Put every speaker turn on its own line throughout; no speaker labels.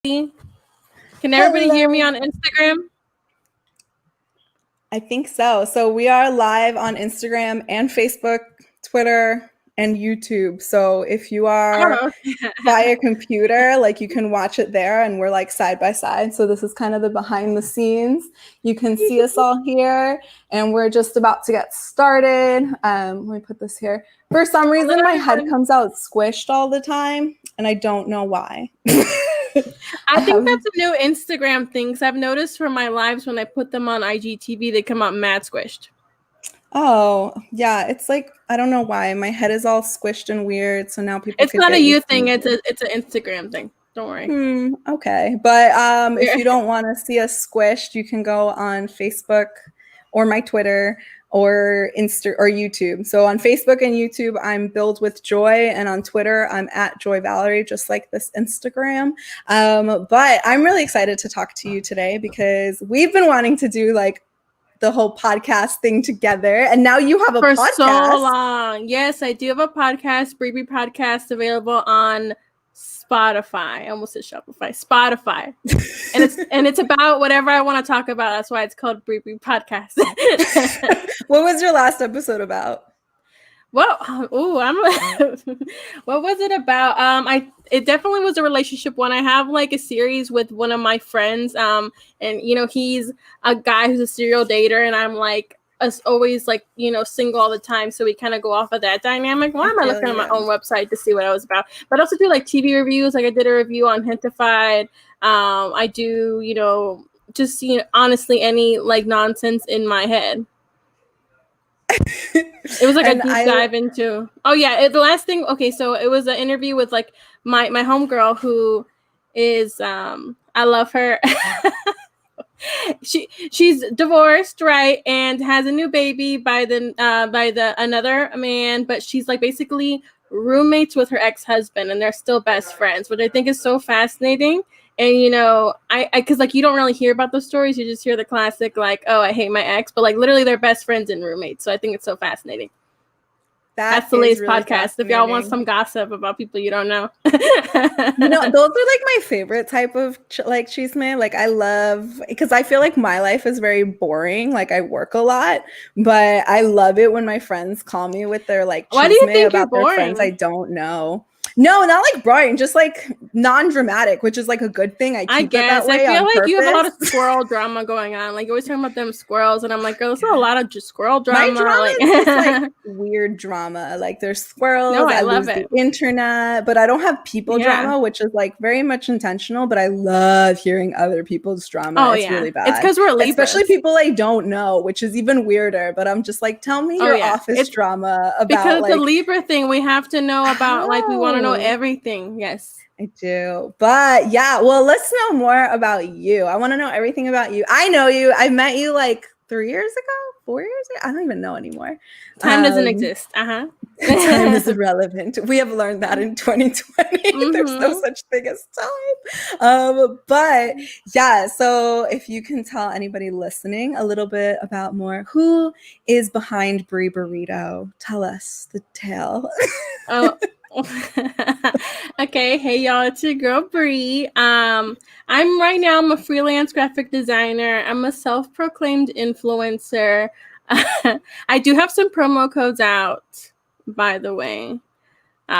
Can everybody hear me on Instagram?
I think so. So we are live on Instagram and Facebook, Twitter, and YouTube. So if you are by a computer, like you can watch it there, and we're like side by side. So this is kind of the behind the scenes. You can see us all here, and we're just about to get started. Let me put this here. For some reason, my head comes out squished all the time, and I don't know why.
I think that's a new Instagram thing. I've noticed for my lives when I put them on IGTV, they come out mad squished.
Oh, yeah. It's like, I don't know why. My head is all squished and weird. So now people
It's not a you thing. It's an Instagram thing. Don't worry.
Okay. But if you don't want to see us squished, you can go on Facebook or my Twitter or Insta or YouTube. So on Facebook and YouTube, I'm Build with Joy, and on Twitter, I'm at Joy Valerie, just like this Instagram. But I'm really excited to talk to you today because we've been wanting to do like the whole podcast thing together, and now you have a podcast.
For so long. Yes, I do have a podcast, BreBurrito podcast, available on Spotify. I almost said Shopify. Spotify. And it's about whatever I want to talk about. That's why it's called BreBurrito Podcast.
What was your last episode about?
Well, what was it about? It definitely was a relationship one. I have like a series with one of my friends. And you know, he's a guy who's a serial dater, and I'm like always like, you know, single all the time. So we kind of go off of that dynamic. Why am I looking at my own website to see what I was about? But I also do like TV reviews. Like I did a review on Hintified. I do, you know, just, you know, honestly, any like nonsense in my head. It was like a deep dive into. Oh yeah, the last thing. Okay, so it was an interview with like my homegirl who is I love her. She's divorced, right, and has a new baby by the another man, but she's like basically roommates with her ex-husband, and they're still best friends, which I think is so fascinating. And you know, I because like you don't really hear about those stories, you just hear the classic like, oh, I hate my ex, but like literally they're best friends and roommates. So I think it's so fascinating. That's the latest really podcast. If y'all want some gossip about people you don't know.
You know, those are like my favorite type of like chisme. Like I love, because I feel like my life is very boring. Like I work a lot, but I love it when my friends call me with their like chisme about their friends I don't know. No, not like boring, just like non-dramatic, which is like a good thing. I keep it that way.
I feel like
purpose.
You have a lot of squirrel drama going on. Like you're always talking about them squirrels, and I'm like, girl, there's a lot of just squirrel drama.
My drama is just like weird drama. Like there's squirrels.
No, I love it.
The internet, but I don't have people drama, which is like very much intentional. But I love hearing other people's drama.
Oh,
it's really bad.
It's because we're Libras.
Especially people I don't know, which is even weirder. But I'm just like, tell me your office drama about
because
like,
the Libra thing we have to know about. Like we want to know everything. Yes,
I do. But yeah, well, let's know more about you. I want to know everything about you. I know you. I met you like 3 years ago, 4 years ago. I don't even know anymore.
Time doesn't exist.
Time is irrelevant. We have learned that in 2020. There's no such thing as time. But yeah, so if you can tell anybody listening a little bit about more, who is behind BreBurrito? Tell us the tale.
Oh. Okay, hey y'all, it's your girl Bree. I'm a freelance graphic designer. I'm a self-proclaimed influencer. I do have some promo codes out, by the way.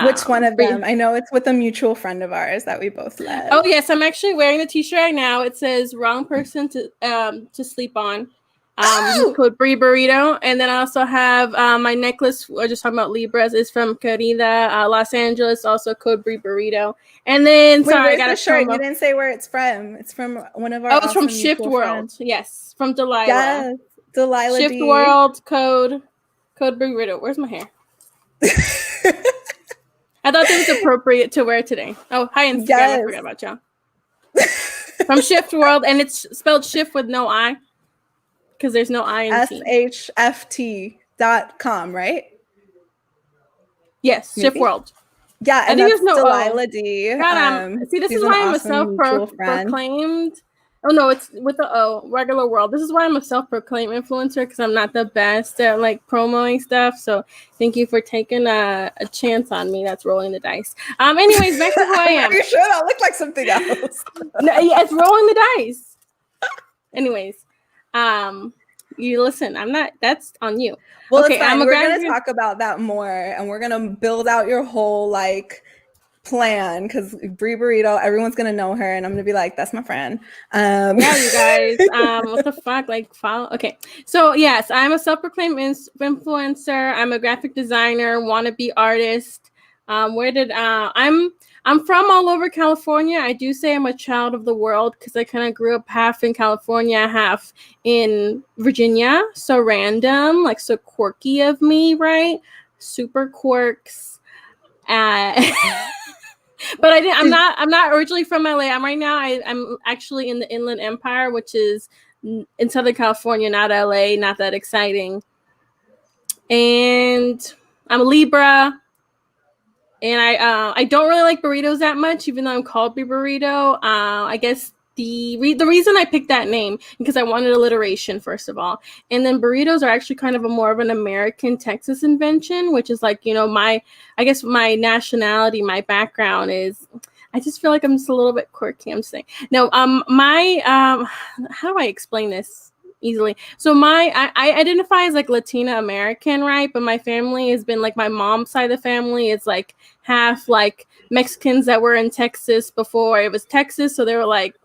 Which one of them? I know it's with a mutual friend of ours that we both love.
Oh yes, I'm actually wearing the t-shirt right now. It says "Wrong person to sleep on." Code BreBurrito. And then I also have my necklace. We're just talking about Libras. Is from Quintero, Los Angeles. Also code BreBurrito. And then
I got a shirt. You didn't say where it's from. It's from one of our.
Oh, it's from Shift World. Yes, from Delilah.
Yes, Delilah.
Shift World code BreBurrito. Where's my hair? I thought it was appropriate to wear today. Oh, hi Instagram. Yes. I forgot about y'all. From Shift World, and it's spelled shift with no I. Because there's no I in
shft.com, right?
Yes, Shift World.
Yeah, and I think there's no Delilah D.
God, see, this is why I'm a self-proclaimed Oh no, it's with the O, regular world. This is why I'm a self-proclaimed influencer, because I'm not the best at like promoting stuff. So thank you for taking a chance on me. That's rolling the dice. Anyways, back to who I am.
You should. I look like something else.
No, yeah, it's rolling the dice. Anyways, you listen. I'm not. That's on you.
Well, okay, we're gonna talk about that more, and we're gonna build out your whole like plan, because BreBurrito, everyone's gonna know her, and I'm gonna be like, that's my friend.
Yeah, you guys. What the fuck? Like, follow. Okay, so yes, I'm a self-proclaimed influencer. I'm a graphic designer, wannabe artist. I'm from all over California. I do say I'm a child of the world because I kind of grew up half in California, half in Virginia. So random, like so quirky of me, right? Super quirks. But I'm not originally from LA. I'm actually in the Inland Empire, which is in Southern California, not LA, not that exciting. And I'm a Libra. And I don't really like burritos that much, even though I'm called BreBurrito. I guess the reason I picked that name because I wanted alliteration, first of all, and then burritos are actually kind of more of an American Texas invention, which is like, you know, my nationality, my background is. I just feel like I'm just a little bit quirky. I'm saying no. How do I explain this easily? So I identify as like Latina American, right? But my family has been like, my mom's side of the family is like half like Mexicans that were in Texas before it was Texas. So they were like,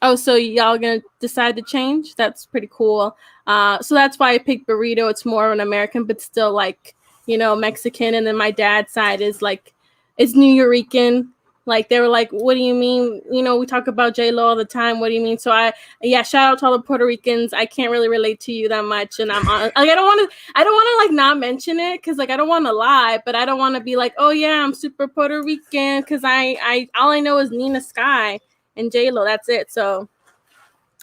oh, so y'all gonna decide to change? That's pretty cool. So that's why I picked burrito. It's more of an American, but still like, you know, Mexican. And then my dad's side is like, it's New Yorican. Like, they were like, what do you mean? You know, we talk about J-Lo all the time. What do you mean? So shout out to all the Puerto Ricans. I can't really relate to you that much. And I'm on, like, I don't want to like not mention it, because like I don't want to lie, but I don't want to be like, oh yeah, I'm super Puerto Rican, because I all I know is Nina Sky and J-Lo. That's it. So,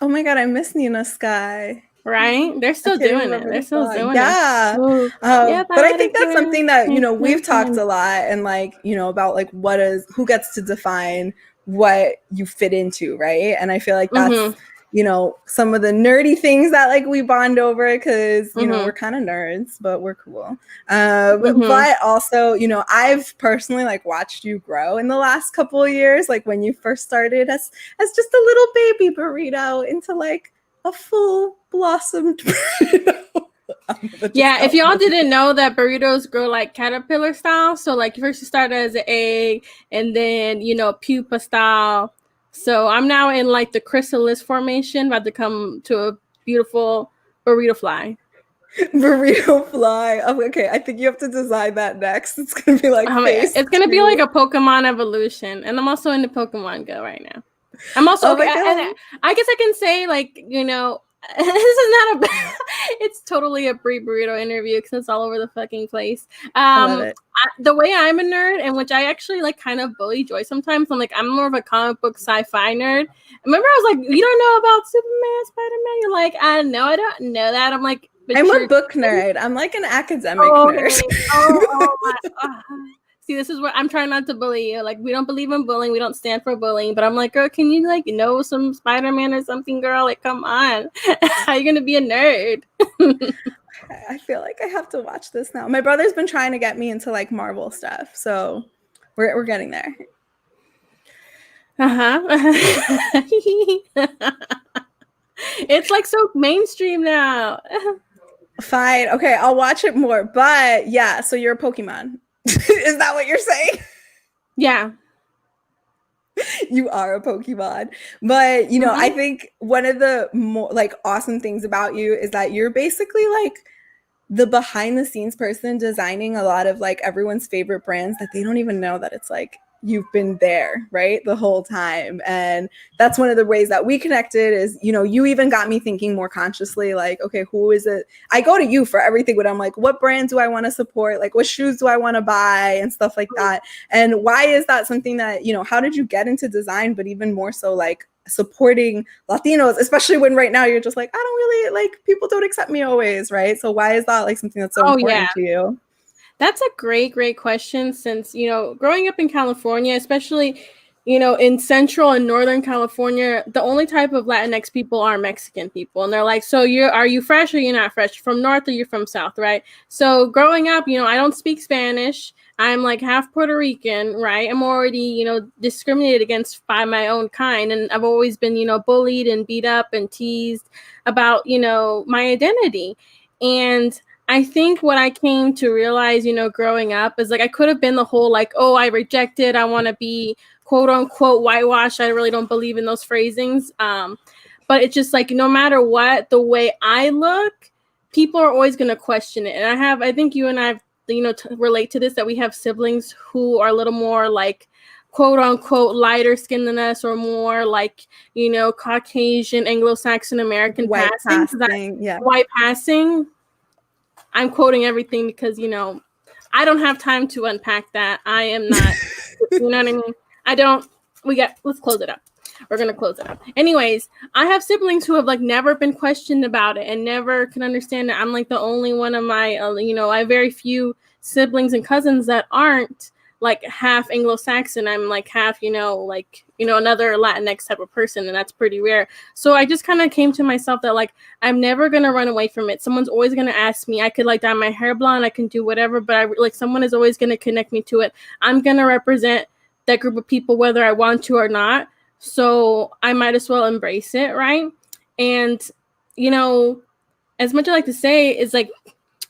oh my god, I miss Nina Sky.
Right? They're still doing it. They're still doing it.
Yeah. But I think that's something that, you know, we've talked a lot, and like, you know, about like who gets to define what you fit into, right? And I feel like that's, you know, some of the nerdy things that like we bond over, because, you know, we're kind of nerds, but we're cool. But also, you know, I've personally like watched you grow in the last couple of years, like when you first started as just a little baby burrito into like a full blossomed burrito.
Yeah, if y'all didn't know that burritos grow like caterpillar style, so like first you started as an egg, and then, you know, pupa style. So I'm now in like the chrysalis formation, about to come to a beautiful burrito fly.
Burrito fly. Oh, okay, I think you have to design that next. It's gonna be like
it's gonna be like a Pokemon evolution, and I'm also into Pokemon Go right now. I'm also I guess I can say, like, you know, this is not a it's totally a BreBurrito interview because it's all over the fucking place. The way I'm a nerd, and which I actually like kind of bully Joy sometimes, I'm more of a comic book sci-fi nerd. Remember I was like, you don't know about Superman, Spider-Man? You're like, I don't know that. I'm like,
I'm a book nerd. I'm like an academic nerd.
See, this is where I'm trying not to bully you. Like, we don't believe in bullying. We don't stand for bullying. But I'm like, girl, can you like know some Spider-Man or something, girl? Like, come on. How are you gonna be a nerd?
I feel like I have to watch this now. My brother's been trying to get me into like Marvel stuff, so we're getting there.
It's like so mainstream now.
Fine. Okay, I'll watch it more. But yeah, so you're a Pokemon. Is that what you're saying?
Yeah.
You are a Pokemon. But, you know, I think one of the more like awesome things about you is that you're basically like the behind the scenes person designing a lot of like everyone's favorite brands that they don't even know that it's like you've been there, right, the whole time. And that's one of the ways that we connected is, you know, you even got me thinking more consciously, like, okay, who is it? I go to you for everything, but I'm like, what brand do I want to support? Like, what shoes do I want to buy and stuff like that? And why is that something that, you know, how did you get into design, but even more so like supporting Latinos, especially when right now you're just like, I don't really like, people don't accept me always, right? So why is that like something that's so important to you?
That's a great question, since, you know, growing up in California, especially in Central and Northern California, the only type of Latinx people are Mexican people. And they're like, so are you fresh or you're not fresh? From North or you're from South, right? So growing up, I don't speak Spanish. I'm like half Puerto Rican, right? I'm already, discriminated against by my own kind. And I've always been, bullied and beat up and teased about, my identity. And I think what I came to realize, growing up is like I could have been the whole like, oh, I rejected, I want to be quote unquote whitewashed. I really don't believe in those phrasings. But it's just like no matter what, the way I look, people are always going to question it. And I think you and I, relate to this, that we have siblings who are a little more like quote unquote lighter skin than us, or more like, Caucasian, Anglo-Saxon American
white
passing.
Yeah.
White passing. I'm quoting everything because, I don't have time to unpack that. I am not, you know what I mean? Let's close it up. We're going to close it up. Anyways, I have siblings who have like never been questioned about it and never can understand that I'm like the only one of my, I have very few siblings and cousins that aren't like half Anglo-Saxon. I'm like half, another Latinx type of person, and that's pretty rare. So I just kind of came to myself that like, I'm never going to run away from it. Someone's always going to ask me. I could like dye my hair blonde. I can do whatever, but someone is always going to connect me to it. I'm going to represent that group of people, whether I want to or not. So I might as well embrace it, right? And, as much as I like to say is like,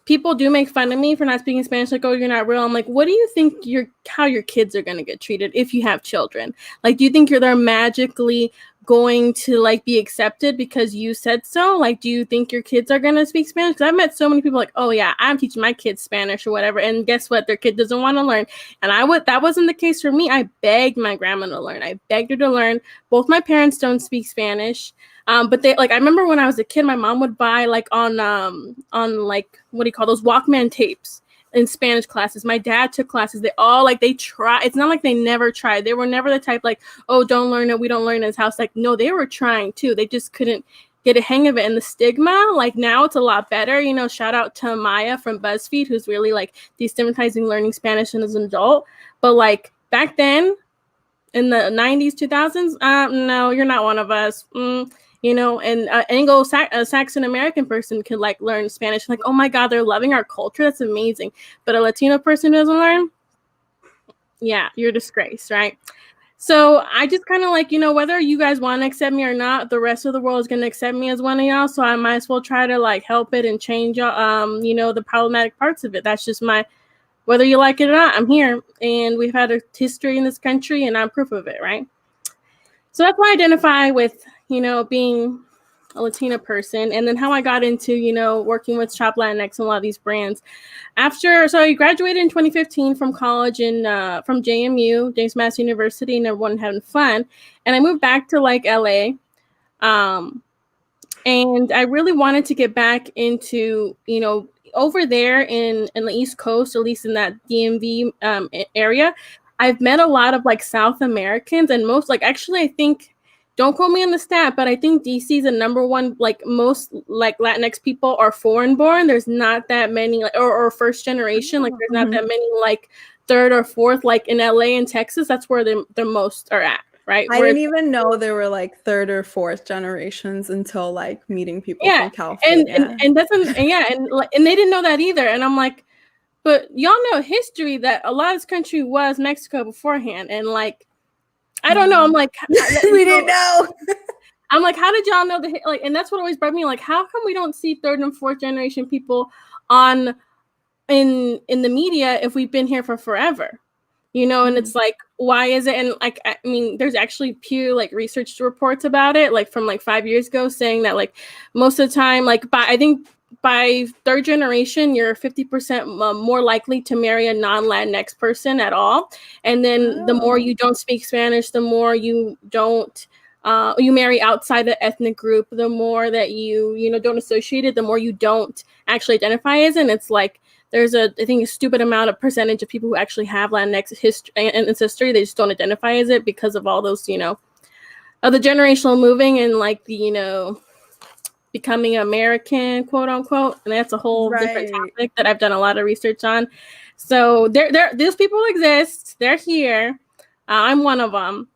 people do make fun of me for not speaking Spanish, like, oh, you're not real. I'm like, what do you think how your kids are going to get treated if you have children? Like, do you think they're magically going to like be accepted because you said so? Like, do you think your kids are going to speak Spanish? Because I've met so many people like, oh yeah, I'm teaching my kids Spanish or whatever, and guess what, their kid doesn't want to learn. And that wasn't the case for me. I begged my grandma to learn. I begged her to learn. Both my parents don't speak Spanish. But they like, I remember when I was a kid, my mom would buy like on like, what do you call those, Walkman tapes in Spanish classes. My dad took classes. They all like, they try. It's not like they never tried. They were never the type like, oh, don't learn it, we don't learn in his house. Like, no, they were trying too. They just couldn't get a hang of it. And the stigma, like now it's a lot better. Shout out to Maya from BuzzFeed, who's really like destigmatizing learning Spanish as an adult. But like back then in the 90s, 2000s, no, you're not one of us. And Anglo-Saxon American person could like learn Spanish. Like, oh my God, they're loving our culture. That's amazing. But a Latino person who doesn't learn, yeah, you're a disgrace, right? So I just kind of like, whether you guys want to accept me or not, the rest of the world is going to accept me as one of y'all. So I might as well try to like help it and change, the problematic parts of it. That's just whether you like it or not, I'm here. And we've had a history in this country and I'm proof of it, right? So that's why I identify with, being a Latina person, and then how I got into, working with Shop Latinx and a lot of these brands. So I graduated in 2015 from college from JMU, James Madison University, and everyone having fun. And I moved back to like LA. And I really wanted to get back into, over there in the East Coast, at least in that DMV area. I've met a lot of like South Americans, and most like, actually, I think, don't quote me on the stat, but I think DC is the number one, like most like Latinx people are foreign born. There's not that many, like, or first generation. Like there's not that many like third or fourth, like in LA and Texas. That's where the most are at, right?
I didn't even know there were like third or fourth generations until like meeting people from California.
And they didn't know that either. And I'm like, but y'all know history that a lot of this country was Mexico beforehand, and like, I don't know. I'm like,
we didn't know.
I'm like, how did y'all know and that's what always brought me like, how come we don't see third and fourth generation people in the media if we've been here for forever? And it's like, why is it? And like, I mean, there's actually Pew like research reports about it, like from like 5 years ago, saying that like most of the time, like by third generation, you're 50% more likely to marry a non-Latinx person at all. And then the more you don't speak Spanish, the more you don't, you marry outside the ethnic group, the more that you don't associate it, the more you don't actually identify as. And it's like, there's I think a stupid amount of percentage of people who actually have Latinx history and ancestry. They just don't identify as it because of all those, of the generational moving and like the, becoming American, quote unquote. And that's a whole different topic that I've done a lot of research on. So these people exist. They're here. I'm one of them.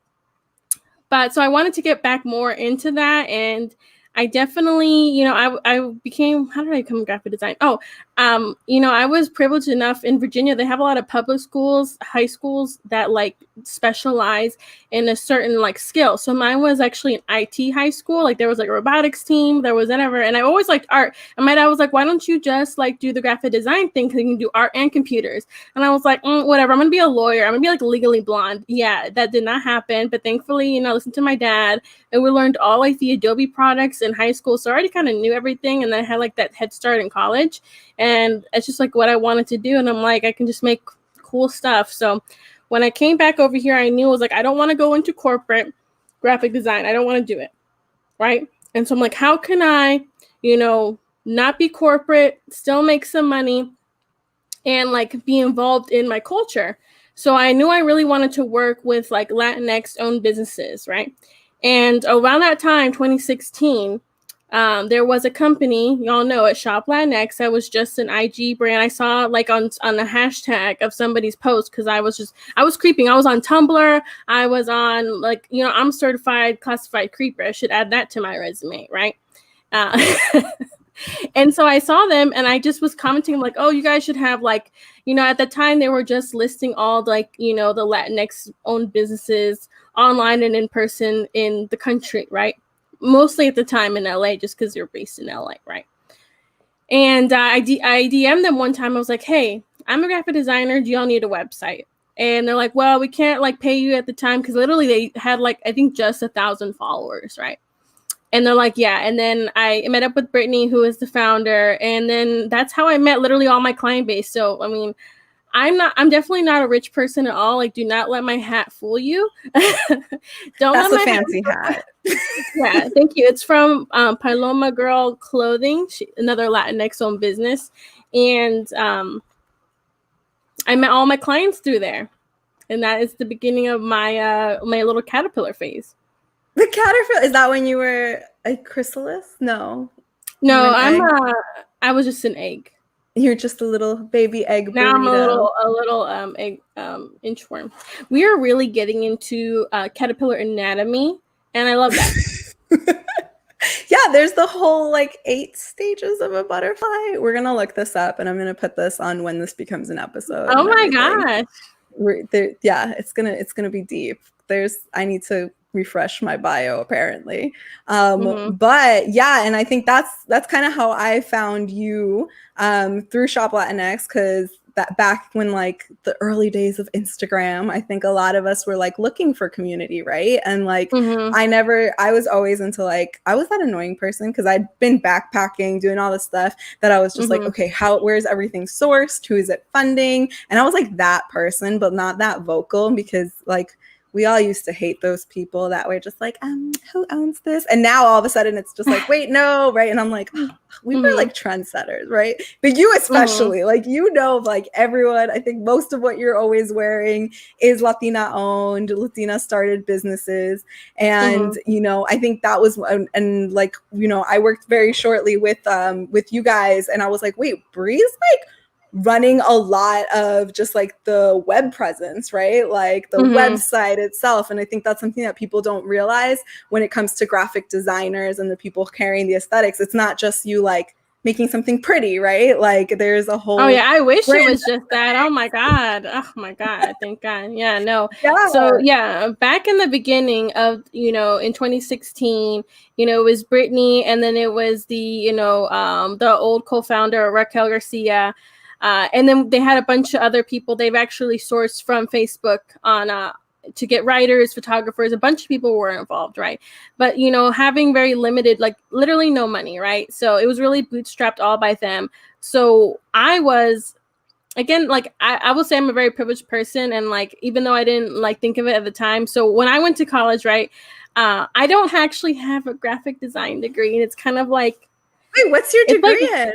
But so I wanted to get back more into that, and I definitely, you know, I became, how did I become graphic design? Oh, you know, I was privileged enough in Virginia. They have a lot of public schools, high schools that like specialize in a certain like skill. So mine was actually an IT high school. Like there was like a robotics team, there was whatever. And I always liked art. And my dad was like, why don't you just like do the graphic design thing? Because you can do art and computers. And I was like, whatever, I'm going to be a lawyer. I'm going to be like Legally Blonde. Yeah, that did not happen. But thankfully, you know, listen to my dad. And we learned all like the Adobe products in high school. So I already kind of knew everything. And then I had like that head start in college. And it's just like what I wanted to do. And I'm like, I can just make cool stuff. So when I came back over here, I knew I was like, I don't want to go into corporate graphic design. I don't want to do it. Right. And so I'm like, how can I, you know, not be corporate, still make some money and like be involved in my culture? So I knew I really wanted to work with like Latinx owned businesses. Right. And around that time, 2016, there was a company, y'all know it, Shop Latinx. That was just an IG brand. I saw like on the hashtag of somebody's post because I was creeping. I was on Tumblr. I was on like, you know, I'm certified classified creeper. I should add that to my resume, right? And so I saw them and I just was commenting like, oh, you guys should have like, you know, at the time they were just listing all like, you know, the Latinx owned businesses online and in person in the country, right? Mostly at the time in LA, just because you're based in LA, right? And I DM'd them one time. I was like, hey, I'm a graphic designer. Do y'all need a website? And they're like, well, we can't like pay you at the time because literally they had like, I think just 1,000 followers, right? And they're like, yeah. And then I met up with Brittany, who is the founder. And then that's how I met literally all my client base. So, I mean, I'm definitely not a rich person at all. Like, do not let my hat fool you. Don't
That's
let
a
my
fancy hat.
Yeah, thank you. It's from Paloma Girl Clothing, another Latinx owned business. And I met all my clients through there. And that is the beginning of my my little caterpillar phase.
The caterpillar, is that when you were a chrysalis? No.
No, I was just an egg.
You're just a little baby egg burrito.
Now I'm a little egg inchworm. We are really getting into caterpillar anatomy, and I love that.
Yeah, there's the whole like 8 stages of a butterfly. We're gonna look this up, and I'm gonna put this on when this becomes an episode.
Oh my gosh!
Yeah, it's gonna be deep. I need to refresh my bio apparently. But yeah, and I think that's kind of how I found you through Shop Latinx, because that back when like the early days of Instagram, I think a lot of us were like looking for community, right? And like I was always into like, I was that annoying person because I'd been backpacking, doing all this stuff that I was just like, okay, where's everything sourced? Who is it funding? And I was like that person, but not that vocal, because like we all used to hate those people that were just like, who owns this? And now all of a sudden it's just like, wait, no, right? And I'm like, we were like trendsetters, right? But you especially, like, you know, like everyone, I think most of what you're always wearing is Latina owned, Latina started businesses. And, you know, I think that was, and like, you know, I worked very shortly with you guys, and I was like, wait, Bree's like running a lot of just like the web presence, right? Like the website itself. And I think that's something that people don't realize when it comes to graphic designers and the people carrying the aesthetics. It's not just you like making something pretty, right? Like there's a whole
I wish it was just that. Oh my god, thank God. Yeah, no. So yeah, back in the beginning of, you know, in 2016, you know, it was Brittany, and then it was the, you know, the old co-founder Raquel Garcia. And then they had a bunch of other people they've actually sourced from Facebook on to get writers, photographers. A bunch of people were involved, right? But, you know, having very limited, like literally no money, right? So it was really bootstrapped all by them. So I was, again, like I will say I'm a very privileged person. And like, even though I didn't like think of it at the time. So when I went to college, right, I don't actually have a graphic design degree. And it's kind of like,
wait, what's your degree in?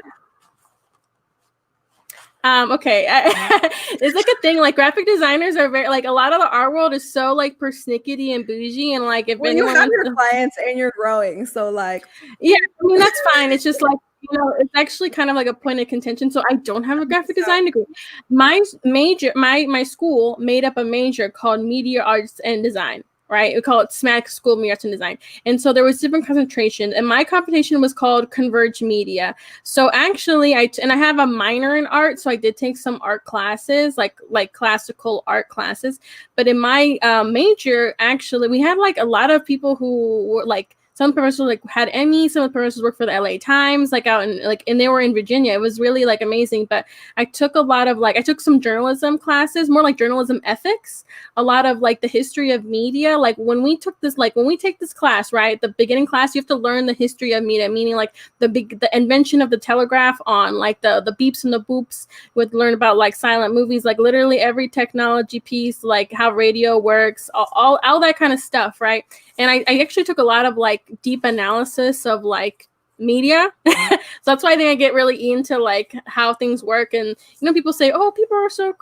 Okay. It's like a thing, like graphic designers are very, like a lot of the art world is so like persnickety and bougie, and like if
you have your clients and you're growing, so like
yeah, I mean that's fine. It's just like, you know, it's actually kind of like a point of contention. So I don't have a graphic design degree. My major, my school made up a major called Media Arts and Design, right? We call it SMAC, School of Media Arts and Design. And so there was different concentrations, and my competition was called Converge Media. So actually, I have a minor in art, so I did take some art classes, like classical art classes. But in my major, actually, we had like a lot of people who were like, some professors like had Emmy, some of the professors worked for the LA Times, like out in like, and they were in Virginia. It was really like amazing. But I took I took some journalism classes, more like journalism ethics, a lot of like the history of media. Like when we take this class, right? The beginning class, you have to learn the history of media, meaning like the invention of the telegraph on like the beeps and the boops. Would learn about like silent movies, like literally every technology piece, like how radio works, all that kind of stuff, right? And I actually took a lot of like deep analysis of like media. So that's why I think I get really into like how things work. And, people say, oh, people are so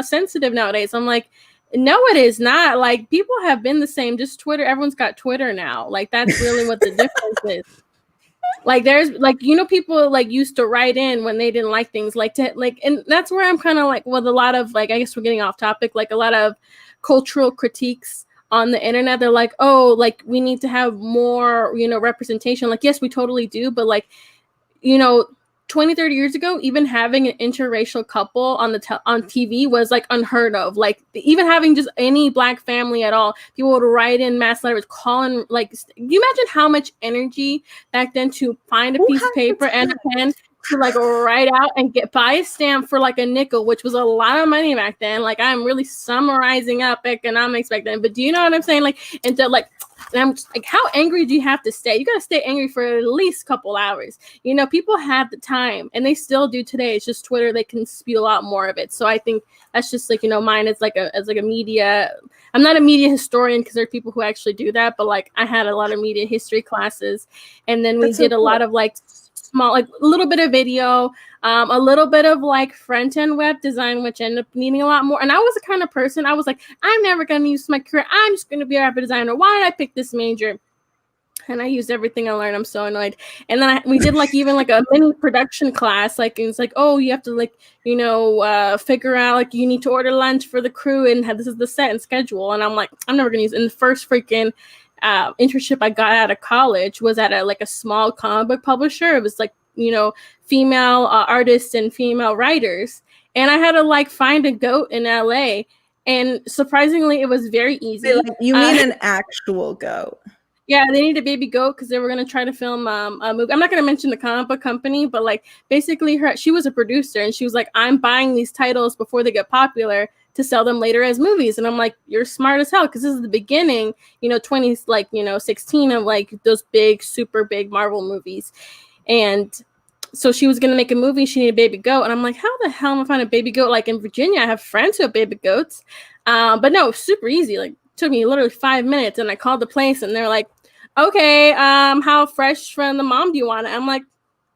sensitive nowadays. I'm like, no, it is not. Like people have been the same, just Twitter. Everyone's got Twitter now. Like that's really what the difference is. Like there's like, people like used to write in when they didn't like things and that's where I'm kind of like, with a lot of like, I guess we're getting off topic, like a lot of cultural critiques on the internet. They're like, oh, like we need to have more, representation. Like, yes, we totally do. But like, 20, 30 years ago, even having an interracial couple on on TV was like unheard of. Like even having just any Black family at all, people would write in mass letters calling, like, you imagine how much energy back then to find a piece of paper and a pen to like write out and buy a stamp for like a nickel, which was a lot of money back then. Like I'm really summarizing up economics back then, but do you know what I'm saying? Like, and to like, and I'm just like, how angry do you have to stay? You got to stay angry for at least a couple hours. People had the time, and they still do today. It's just Twitter; they can spew a lot more of it. So I think that's just like mine is like a media. I'm not a media historian because there are people who actually do that, but like I had a lot of media history classes, and then we did a lot of like small, like a little bit of video, a little bit of like front-end web design, which ended up needing a lot more. And I was the kind of person, I was like, I'm never going to use my career. I'm just going to be a graphic designer. Why did I pick this major? And I used everything I learned. I'm so annoyed. And then we did like even like a mini production class. Like it's like, oh, you have to like, figure out like you need to order lunch for the crew and this is the set and schedule. And I'm like, I'm never going to use it. And the first freaking internship I got out of college was at a small comic book publisher. It was like, female artists and female writers. And I had to like find a goat in LA. And surprisingly, it was very easy.
Like, you mean an actual goat?
Yeah, they needed a baby goat because they were going to try to film a movie. I'm not going to mention the comic book company, but like basically she was a producer and she was like, I'm buying these titles before they get popular to sell them later as movies. And I'm like, you're smart as hell, because this is the beginning, 20s, like, 16 of like those big, super big Marvel movies. And so she was going to make a movie. She needed a baby goat. And I'm like, how the hell am I finding a baby goat? Like in Virginia, I have friends who have baby goats. But no, super easy. Like took me literally 5 minutes. And I called the place and they're like, okay, how fresh from the mom do you want it? I'm like,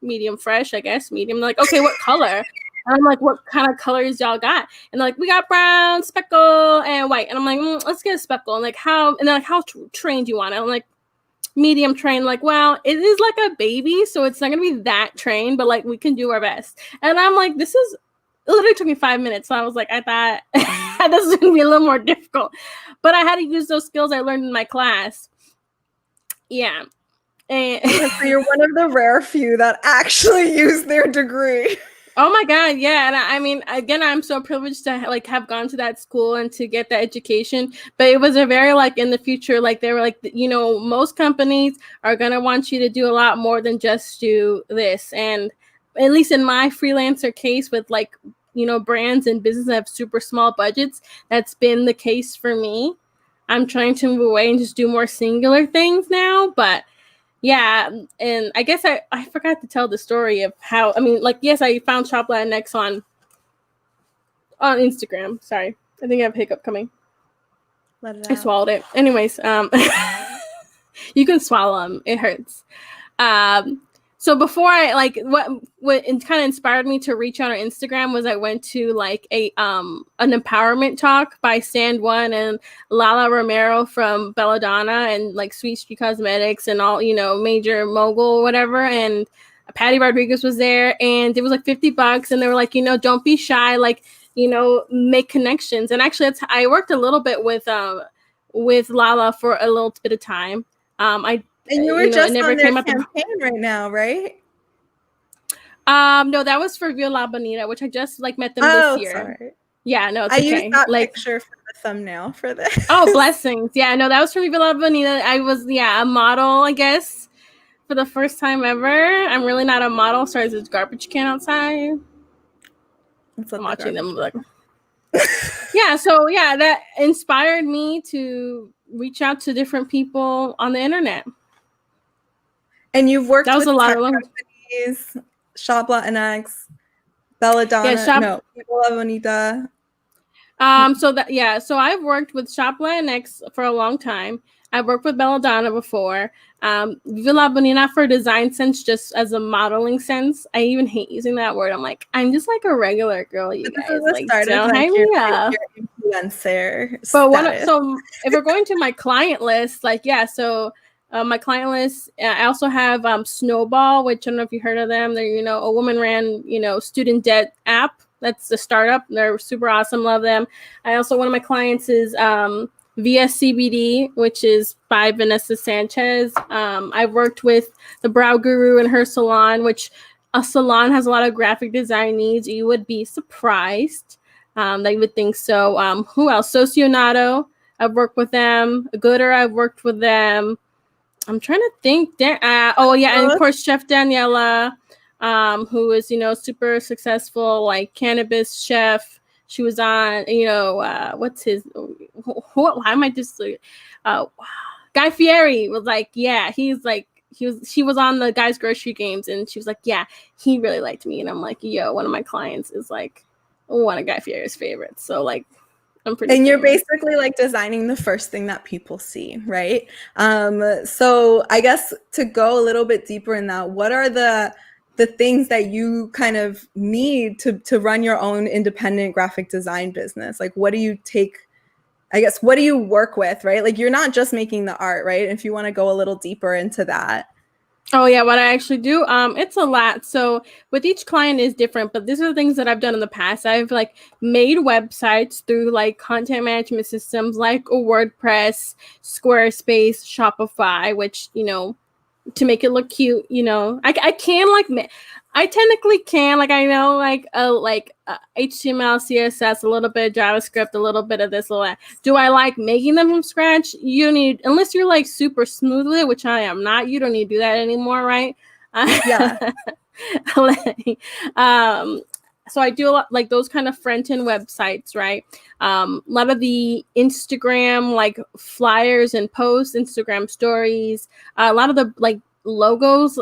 medium fresh, I guess. Medium. They're like, okay, what color? And I'm like, what kind of colors y'all got? And they're like, we got brown, speckle, and white. And I'm like, let's get a speckle. And like, how? And they're like, how trained do you want it? I'm like, medium trained. Like, well, it is like a baby, so it's not gonna be that trained, but like we can do our best. And I'm like, this is, it literally took me 5 minutes. So I was like, I thought this was gonna be a little more difficult, but I had to use those skills I learned in my class. Yeah. And
so you're one of the rare few that actually use their degree.
Oh my God, yeah. And I mean, again, I'm so privileged to like have gone to that school and to get that education. But it was a very like in the future, like they were like, most companies are gonna want you to do a lot more than just do this. And at least in my freelancer case with like, brands and business that have super small budgets, that's been the case for me. I'm trying to move away and just do more singular things now, but yeah, and I guess I forgot to tell the story of how, I mean, like, yes, I found Shop Latinx on Instagram. Sorry, I think I have a hiccup coming.
Let it out.
I swallowed it. Anyways, you can swallow them. It hurts. So before I like what kind of inspired me to reach out on Instagram was I went to like an empowerment talk by Stand One and Lala Romero from Belladonna and like Sweet Street Cosmetics and all, Major Mogul, whatever. And Patty Rodriguez was there and it was like $50 and they were like, don't be shy, like, make connections. And actually I worked a little bit with with Lala for a little bit of time. And
you were just on their campaign right now, right?
No, that was for Vive La Bonita, which I just like met them this year.
Sorry.
Yeah, no, it's
I
okay.
used that picture for the thumbnail for this.
Oh, blessings. Yeah, no, that was for Vive La Bonita. I was a model, I guess, for the first time ever. I'm really not a model. Sorry, there's a garbage can outside. I'm watching them like. Yeah, so yeah, that inspired me to reach out to different people on the internet.
And you've worked with a lot of companies, Shop Latinx, Belladonna, Vive La Bonita.
So I've worked with Shop Latinx for a long time. I've worked with Belladonna before. Vive La Bonita for design sense, just as a modeling sense. I even hate using that word. I'm like, I'm just like a regular girl, you guys. Like, don't hang me up.
Influencer.
But so if we're going to my client list, my client list, I also have Snowball, which I don't know if you heard of them. They're, a woman ran, student debt app. That's the startup. They're super awesome. Love them. One of my clients is VSCBD, which is by Vanessa Sanchez. I've worked with the Brow Guru and her salon, which a salon has a lot of graphic design needs. You would be surprised that you would think so. Who else? Socionato. I've worked with them. Gooder. I've worked with them. I'm trying to think. And of course, Chef Daniela, who is, super successful, like cannabis chef. She was on, what's his, why am I just, Guy Fieri was like, yeah, she was on the Guys Grocery Games, and she was like, yeah, he really liked me. And I'm like, yo, one of my clients is like one of Guy Fieri's favorites. So like, I'm pretty.
And you're basically like designing the first thing that people see, right? So I guess to go a little bit deeper in that, what are the things that you kind of need to run your own independent graphic design business? Like, what do you work with, right? Like, you're not just making the art, right? If you want to go a little deeper into that.
Oh yeah, what I actually do, it's a lot. So with each client is different, but these are the things that I've done in the past. I've like made websites through like content management systems like WordPress, Squarespace, Shopify, which, to make it look cute, I can I technically can, I know HTML, CSS, a little bit of JavaScript, a little bit of this, a little that. Do I like making them from scratch? You need, unless you're like super smooth with it, which I am not, you don't need to do that anymore, right?
Yeah.
So I do a lot like those kind of front-end websites, right? A lot of the Instagram like flyers and posts, Instagram stories, a lot of the like logos,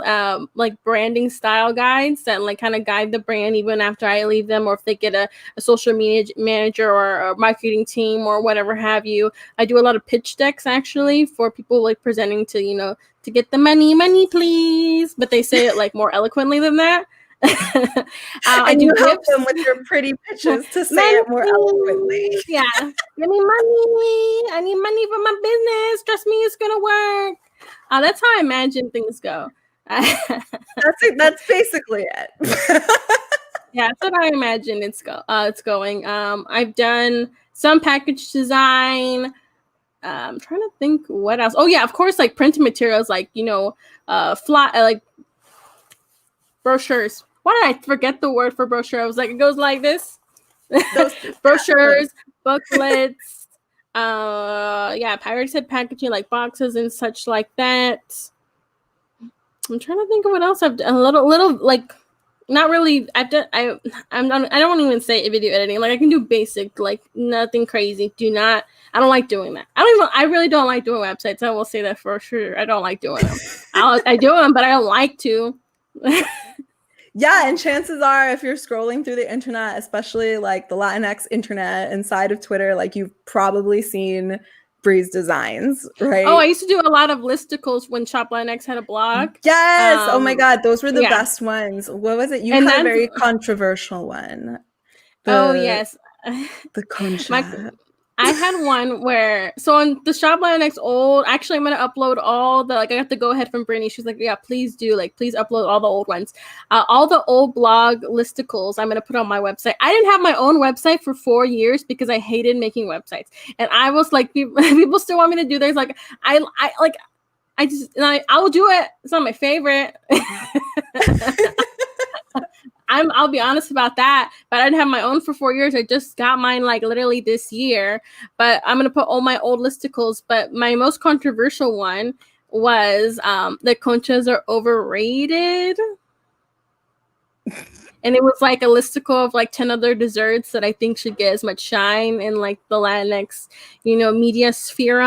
like branding style guides that like kind of guide the brand even after I leave them, or if they get a social media manager or a marketing team or whatever have you. I do a lot of pitch decks actually for people like presenting to, to get the money, please. But they say it like more eloquently than that.
And you help them with your pretty pitches to say it more eloquently.
Yeah. Give me money. I need money for my business. Trust me, it's going to work. That's how I imagine things go.
That's basically it.
Yeah, that's what I imagine it's going. I've done some package design. I'm trying to think what else. Oh yeah, of course, like printed materials, like like brochures. Why did I forget the word for brochure? I was like, it goes like this. Brochures, booklets. Pirates head packaging, like boxes and such like that. I'm trying to think of what else I've done. A little like, not really. I've done. I don't even say video editing. Like I can do basic, like nothing crazy. I don't like doing that. I really don't like doing websites. I will say that for sure. I don't like doing them. I do them, but I don't like to.
Yeah, and chances are if you're scrolling through the internet, especially like the Latinx internet inside of Twitter, like you've probably seen Bree's designs, right?
Oh, I used to do a lot of listicles when Shop Latinx had a blog.
Yes. Oh my God, those were the best ones. What was it? You had a very controversial one.
Yes.
The concha.
I had one where, so on the Shop Latinx old, actually I'm going to upload all the, like I got the go ahead from Breana. She was like, yeah, please do, like, please upload all the old ones. All the old blog listicles I'm going to put on my website. I didn't have my own website for 4 years because I hated making websites. And I was like, people still want me to do this. Like, I will do it. It's not my favorite. I'll be honest about that, but I didn't have my own for 4 years. I just got mine like literally this year, but I'm going to put all my old listicles. But my most controversial one was the conchas are overrated. And it was like a listicle of like 10 other desserts that I think should get as much shine in like the Latinx, media sphere.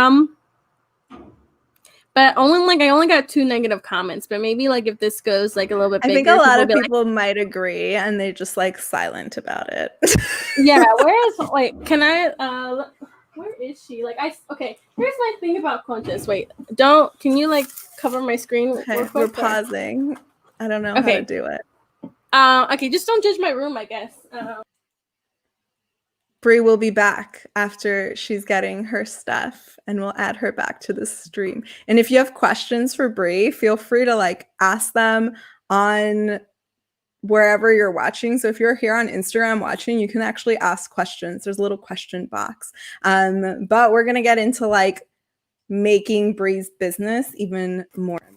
But I only got 2 negative comments, but maybe like if this goes like a little bit bigger,
I think a lot of people might agree and they just like silent about it.
Yeah, can I where is she? Okay, here's my thing about conchas. Wait, can you like cover my screen?
Okay, we're pausing. I don't know how to do it.
Okay, just don't judge my room, I guess.
Bree will be back after she's getting her stuff, and we'll add her back to the stream. And if you have questions for Bree, feel free to like ask them on wherever you're watching. So if you're here on Instagram watching, you can actually ask questions. There's a little question box. But we're gonna get into like making Bree's business even more amazing.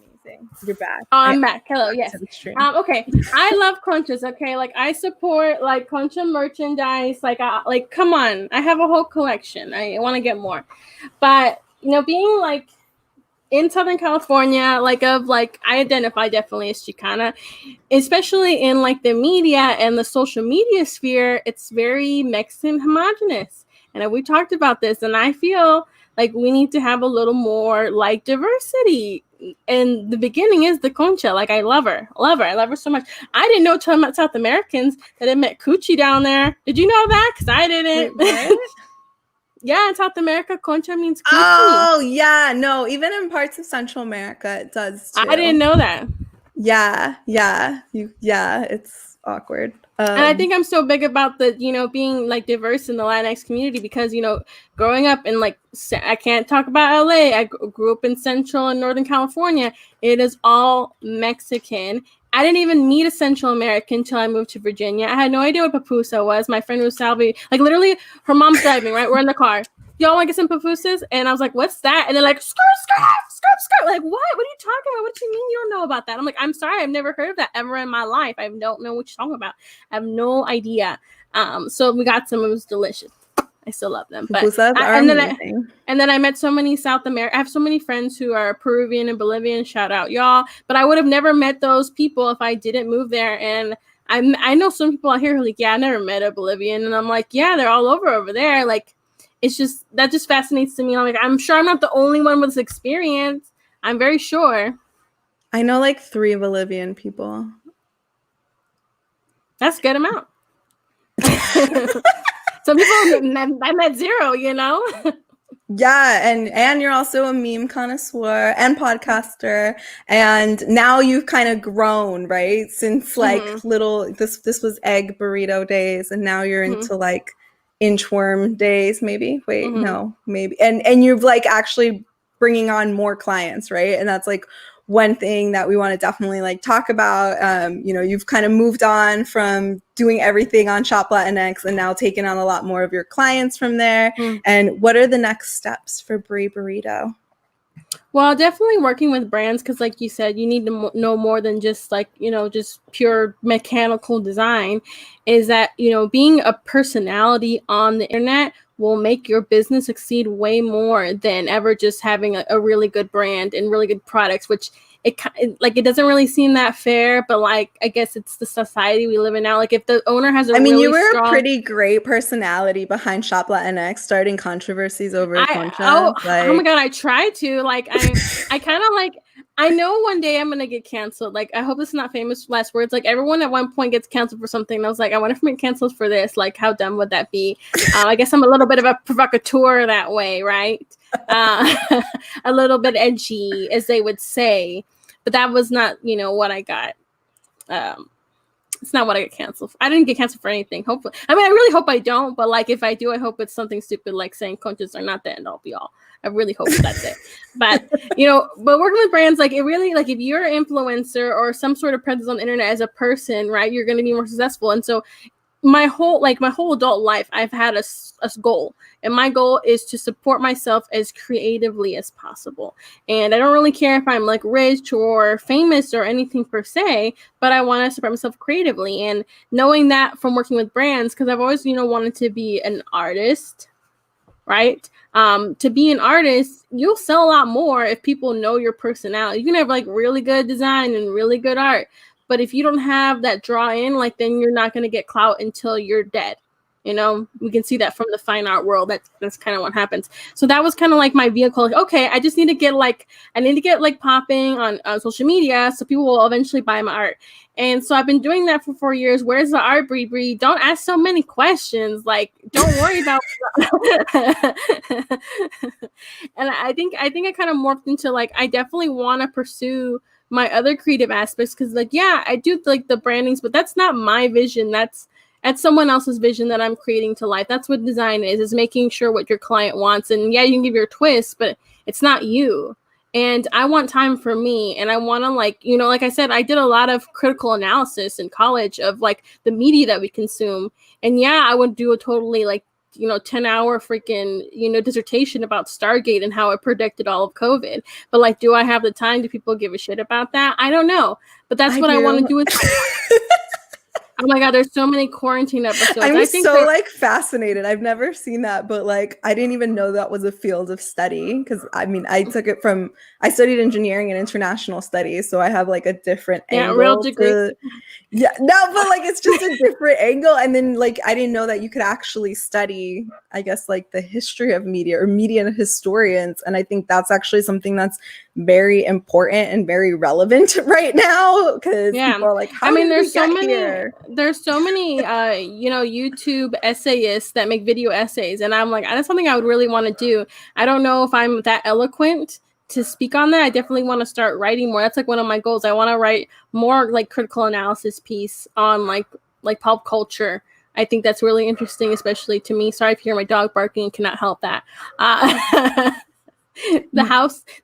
You're back.
Oh, I'm back. Hello. Yes. Okay. I love conchas. Okay. Like I support like concha merchandise. Like come on. I have a whole collection. I want to get more. But being like in Southern California, I identify definitely as Chicana, especially in like the media and the social media sphere. It's very Mexican homogenous. And we talked about this, and I feel like we need to have a little more like diversity. And the beginning is the concha. Like I love her. I love her so much. I didn't know till I met South Americans that it meant coochie down there. Did you know that? Because I didn't. Wait, yeah, in South America, concha means coochie.
Oh yeah, no, even in parts of Central America, it does too.
I didn't know that.
Yeah, it's awkward.
And I think I'm so big about the, being like diverse in the Latinx community because, growing up in like, I can't talk about LA. I grew up in Central and Northern California. It is all Mexican. I didn't even meet a Central American until I moved to Virginia. I had no idea what pupusa was. My friend was Salvi. Like literally her mom's driving, right? We're in the car. Y'all want to get some pupusas? And I was like, what's that? And they're like, skirt. Like, what? What are you talking about? What do you mean you don't know about that? I'm like, I'm sorry. I've never heard of that ever in my life. I don't know what you're talking about. I have no idea. So we got some. It was delicious. I still love them. But and then I met so many South America. I have so many friends who are Peruvian and Bolivian. Shout out y'all. But I would have never met those people if I didn't move there. And I know some people out here who are like, yeah, I never met a Bolivian. And I'm like, yeah, they're all over there. Like, it's just, that just fascinates to me. I'm like, I'm sure I'm not the only one with this experience. I'm very sure.
I know like 3 Bolivian people.
That's a good amount. Some people, I met 0,
Yeah, and you're also a meme connoisseur and podcaster, and now you've kind of grown, right? Since like this was egg burrito days, and now you're into like inchworm days, maybe. Wait, no, maybe. And you've like actually bringing on more clients, right? And that's like one thing that we want to definitely like talk about. You've kind of moved on from doing everything on Shop Latinx and now taking on a lot more of your clients from there. And what are the next steps for BreBurrito?
Well, definitely working with brands because, like you said, you need to know more than just like, just pure mechanical design. Is that, being a personality on the internet will make your business succeed way more than ever just having a really good brand and really good products, which it doesn't really seem that fair, but like I guess it's the society we live in now. Like if the owner has
you were a pretty great personality behind Shop Latinx, starting controversies over concha.
Oh my god, I try to I kind of like. I know one day I'm gonna get canceled. Like I hope it's not famous last words. Like everyone at one point gets canceled for something. And I was like, I wonder if I'm canceled for this. Like how dumb would that be? I guess I'm a little bit of a provocateur that way, right? A little bit edgy, as they would say. But that was not, what I got. it's not what I get canceled for. I didn't get canceled for anything. Hopefully, I mean, I really hope I don't. But like, if I do, I hope it's something stupid like saying conchas are not the end all be all. I really hope that's it. But but working with brands, like it really, like if you're an influencer or some sort of presence on the internet as a person, right, you're going to be more successful. And so my whole adult life, I've had a goal, and my goal is to support myself as creatively as possible. And I don't really care if I'm like rich or famous or anything per se, but I want to support myself creatively. And knowing that from working with brands, because I've always wanted to be an artist, right? To be an artist, you'll sell a lot more if people know your personality. You can have like really good design and really good art, but if you don't have that draw in, like, then you're not going to get clout until you're dead. We can see that from the fine art world. That's kind of what happens. So that was kind of like my vehicle. Like, okay, I just need to get popping on social media so people will eventually buy my art. And so I've been doing that for 4 years. Where's the art, Bree? Don't ask so many questions. Like, don't worry about. And I think I kind of morphed into like, I definitely want to pursue my other creative aspects, because like, yeah, I do like the brandings, but that's not my vision. That's someone else's vision that I'm creating to life. That's what design is making sure what your client wants. And yeah, you can give your twist, but it's not you. And I want time for me. And I want to like I said, I did a lot of critical analysis in college of like the media that we consume. And yeah, I would do a totally like 10-hour freaking dissertation about Stargate and how it predicted all of COVID. But like, do I have the time? Do people give a shit about that? I don't know. But that's what I want to do with Oh my God, there's so many quarantine episodes.
I'm like fascinated. I've never seen that, but like I didn't even know that was a field of study, because I mean I studied engineering and international studies, so I have like a different angle.
Real degree.
But like it's just a different angle. And then like I didn't know that you could actually study, I guess, like the history of media or media historians. And I think that's actually something that's very important and very relevant right now, because people are like, there's
so many YouTube essayists that make video essays, and I'm like, that's something I would really want to do. I don't know if I'm that eloquent to speak on that. I definitely want to start writing more. That's like one of my goals. I want to write more like critical analysis piece on like pop culture. I think that's really interesting, especially to me. Sorry if you hear my dog barking, cannot help that.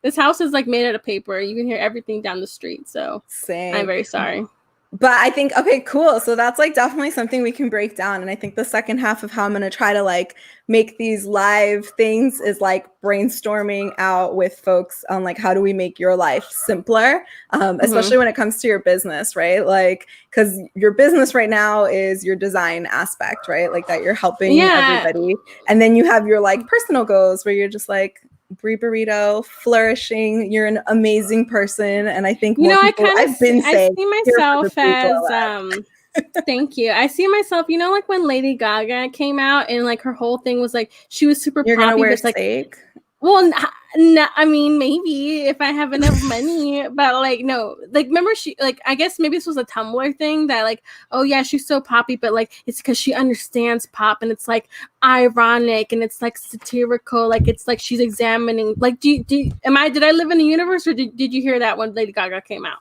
This house is like made out of paper. You can hear everything down the street. So same. I'm very sorry.
But I think, okay, cool. So that's like definitely something we can break down. And I think the second half of how I'm going to try to like make these live things is like brainstorming out with folks on like, how do we make your life simpler? Especially when it comes to your business, right? Like, because your business right now is your design aspect, right? Like that you're helping everybody. And then you have your like personal goals where you're just like, BreBurrito, flourishing. You're an amazing person, and I think more people. I see
myself as thank you. I see myself, like when Lady Gaga came out and like her whole thing was like she was super
You're
poppy,
gonna wear
but
steak?
Like, well, no, I mean maybe if I have enough money, but like no, like remember she like I guess maybe this was a Tumblr thing that like, oh yeah, she's so poppy, but like it's because she understands pop and it's like ironic and it's like satirical, like it's like she's examining like did I live in a universe, or did you hear that when Lady Gaga came out?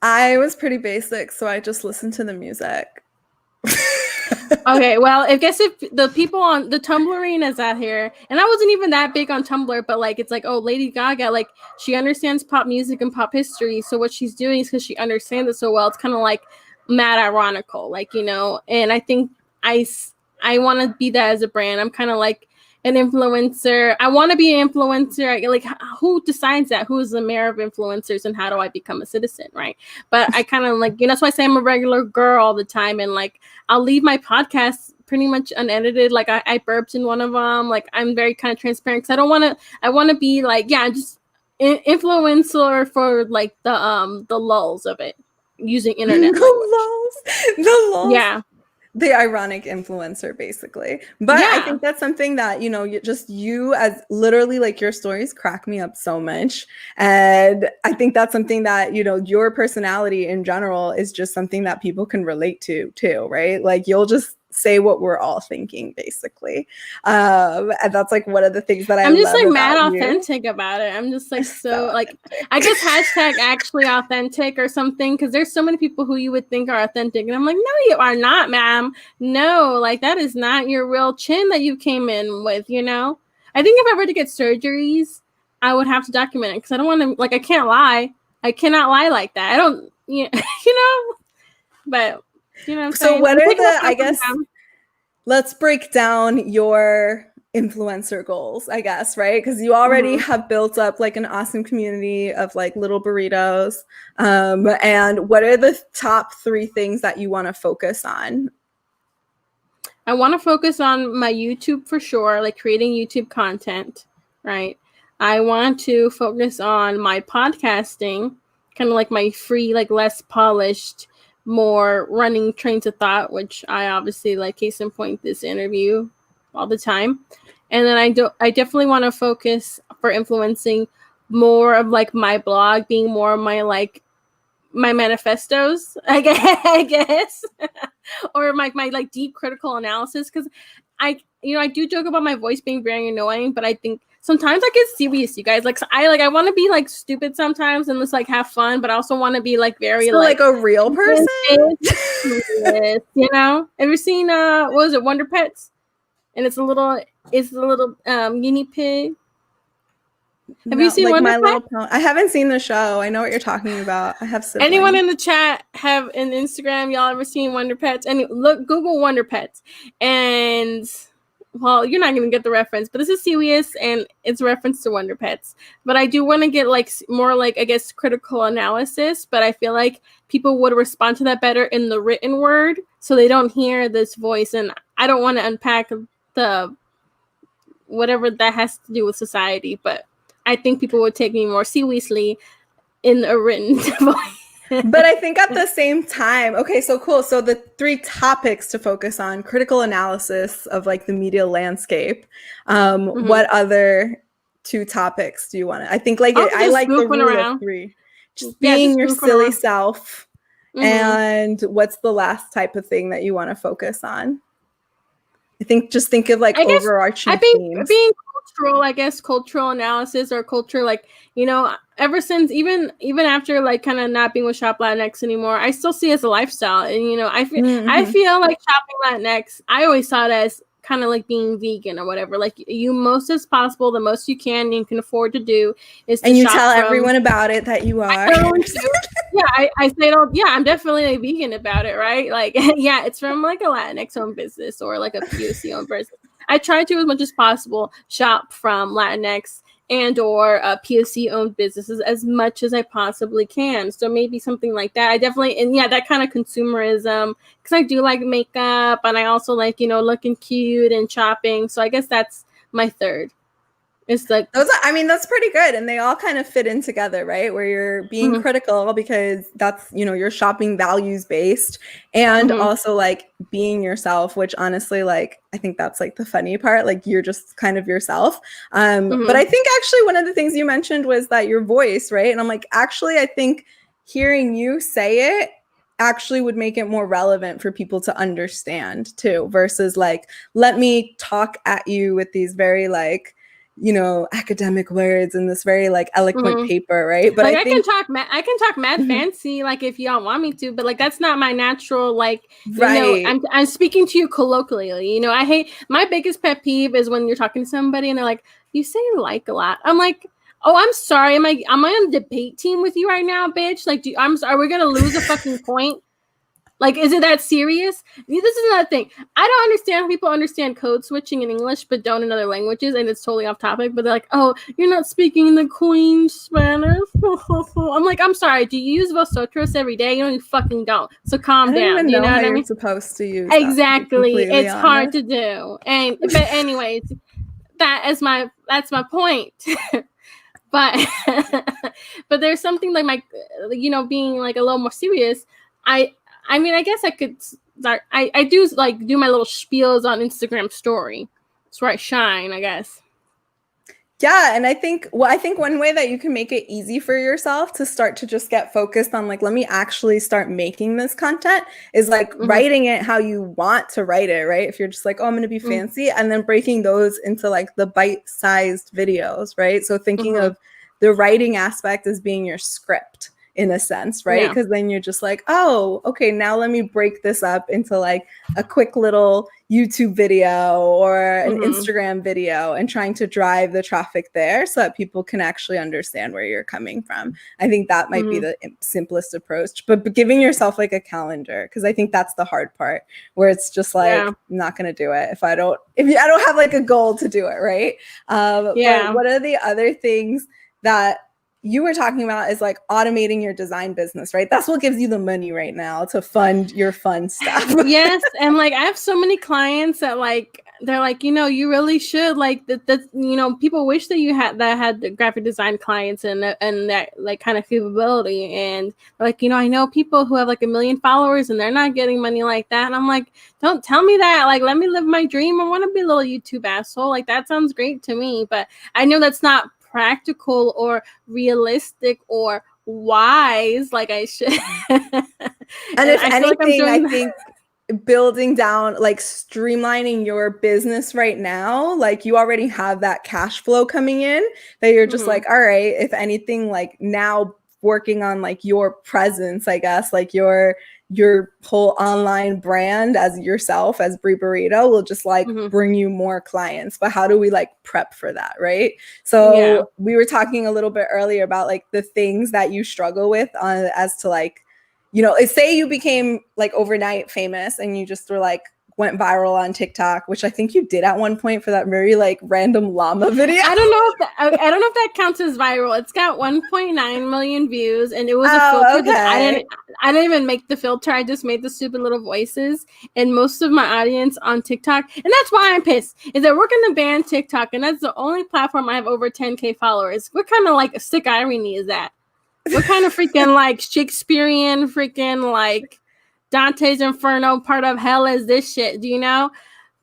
I was pretty basic, so I just listened to the music.
Okay, well, I guess if the people on the Tumblrinas out here, and I wasn't even that big on Tumblr, but like it's like, oh, Lady Gaga, like she understands pop music and pop history, so what she's doing is because she understands it so well. It's kind of like mad ironical, like and I think I want to be that as a brand. I'm kind of like an influencer. I want to be an influencer. Like, who decides that? Who is the mayor of influencers, and how do I become a citizen, right? But I kind of like, that's why I say I'm a regular girl all the time, and like I'll leave my podcast pretty much unedited. Like I burped in one of them. Like I'm very kind of transparent because I want to be like, yeah, just influencer for like the lulz of it, using internet
the lulz.
Yeah.
The ironic influencer, basically. But I think that's something that, you as literally like your stories crack me up so much. And I think that's something that, your personality in general is just something that people can relate to too, right? Like you'll just say what we're all thinking, basically. And that's like one of the things that
I'm just
love
like mad
about
authentic about it. I'm just like so like
authentic.
I guess hashtag actually authentic or something, because there's so many people who you would think are authentic, and I'm like, no, you are not, ma'am. No, like that is not your real chin that you came in with. You know, I think if I were to get surgeries, I would have to document it because I don't want to. Like, I can't lie. I cannot lie like that. I don't. You know, but you know what I'm saying.
What are the? I guess. Let's break down your influencer goals, I guess, right? Because you already have built up like an awesome community of like little burritos. And what are the top 3 things that you want to focus on?
I want to focus on my YouTube for sure, like creating YouTube content, right? I want to focus on my podcasting, kind of like my free, like less polished, more running trains of thought, which I obviously like, case in point, this interview all the time. And then I definitely want to focus for influencing more of like my blog being more of my like my manifestos, I guess, or my like deep critical analysis, because I do joke about my voice being very annoying, but I think sometimes I get serious, you guys. Like, I want to be like stupid sometimes and just like have fun, but I also want to be like very
like a real person.
Yes, you know. Have you seen what was it, Wonder Pets? And it's a little guinea pig. Have you seen
like
Wonder
My
Pets?
Little Pony? I haven't seen the show. I know what you're talking about. I have siblings.
Anyone in the chat have an Instagram? Y'all ever seen Wonder Pets? And Google Wonder Pets, and well, you're not gonna get the reference, but this is serious and it's a reference to Wonder Pets. But I do want to get like more like, I guess, critical analysis. But I feel like people would respond to that better in the written word, so they don't hear this voice. And I don't want to unpack the whatever that has to do with society, but I think people would take me more seriously in a written voice.
But I think at the same time, okay, so cool. So the 3 topics to focus on: critical analysis of like the media landscape. What other 2 topics do you want to? I think like I like the rule of 3. Just being your silly self. And what's the last type of thing that you want to focus on? I think just think of like overarching themes.
Being cultural, I guess, cultural analysis or culture, like, you know, ever since even after like kind of not being with Shop Latinx anymore, I still see it as a lifestyle. And you know, I feel like shopping Latinx, I always saw it as kind of like being vegan or whatever. Like, you most as possible, the most you can afford to do is to
and you tell everyone about it that you are.
I say it all. Yeah, I'm definitely a vegan about it, right? Like, yeah, it's from like a Latinx owned business or like a POC owned business. I try to, as much as possible, shop from Latinx and or POC owned businesses as much as I possibly can. So maybe something like that. I definitely, and yeah, that kind of consumerism, because I do like makeup and I also like, you know, looking cute and shopping. So I guess that's my third. It's like
that's pretty good, and they all kind of fit in together, right? Where you're being critical because that's, you know, you're shopping values based, and also like being yourself, which honestly, like, I think that's like the funny part, like you're just kind of yourself. But I think actually one of the things you mentioned was that your voice, right? And I'm like, actually, I think hearing you say it actually would make it more relevant for people to understand too, versus like, let me talk at you with these very like, you know, academic words and this very like eloquent paper, right? But
like,
I think
I can talk mad fancy, like if y'all want me to, but like that's not my natural, like, right. You know, I'm speaking to you colloquially. You know, I hate, my biggest pet peeve is when you're talking to somebody and they're like, you say like a lot. I'm like, oh, I'm sorry. Am I on a debate team with you right now, bitch? Like, are we gonna lose a fucking point? Like, is it that serious? This is another thing. I don't understand how people understand code switching in English but don't in other languages, and it's totally off topic, but they're like, oh, you're not speaking the Queen Spanish. I'm like, I'm sorry, do you use vosotros every day? You know, you fucking don't. So calm down. You know what I mean?
Supposed to use
exactly. It's hard to do. But anyways, that's my point. But but there's something like my, you know, being like a little more serious. I mean, I guess I could start. I do my little spiels on Instagram story. It's where I shine, I guess.
Yeah, and I think one way that you can make it easy for yourself to start to just get focused on like, let me actually start making this content is like writing it how you want to write it, right? If you're just like, oh, I'm going to be fancy, and then breaking those into like the bite-sized videos, right? So thinking of the writing aspect as being your script in a sense, right? Because then you're just like, oh, okay, now let me break this up into like a quick little YouTube video or an Instagram video and trying to drive the traffic there so that people can actually understand where you're coming from. I think that might be the simplest approach, but giving yourself like a calendar, because I think that's the hard part where it's just like, I'm not going to do it if I don't have like a goal to do it, right? But what are the other things that you were talking about is like automating your design business, right? That's what gives you the money right now to fund your fun stuff.
Yes. And like, I have so many clients that like, they're like, you know, you really should like that, you know, people wish that you had the graphic design clients and that like kind of capability. And like, you know, I know people who have like 1 million followers and they're not getting money like that. And I'm like, don't tell me that. Like, let me live my dream. I want to be a little YouTube asshole. Like, that sounds great to me, but I know that's not practical or realistic or wise like I should.
And if anything, I think building down, like streamlining your business right now, like you already have that cash flow coming in that you're just like, all right, if anything, like now working on like your presence, I guess, like your whole online brand as yourself as BreBurrito will just like bring you more clients. But how do we like prep for that, right? So we were talking a little bit earlier about like the things that you struggle with as to like, you know, say you became like overnight famous and you just were like went viral on TikTok, which I think you did at one point for that very like random llama video.
I don't know if that counts as viral. It's got 1.9 million views, and it was a filter that I didn't even make the filter. I just made the stupid little voices, and most of my audience on TikTok, and that's why I'm pissed, is that we're gonna ban TikTok, and that's the only platform I have over 10K followers. What kind of like sick irony is that? What kind of freaking like Shakespearean freaking like Dante's Inferno part of hell is this shit? Do you know?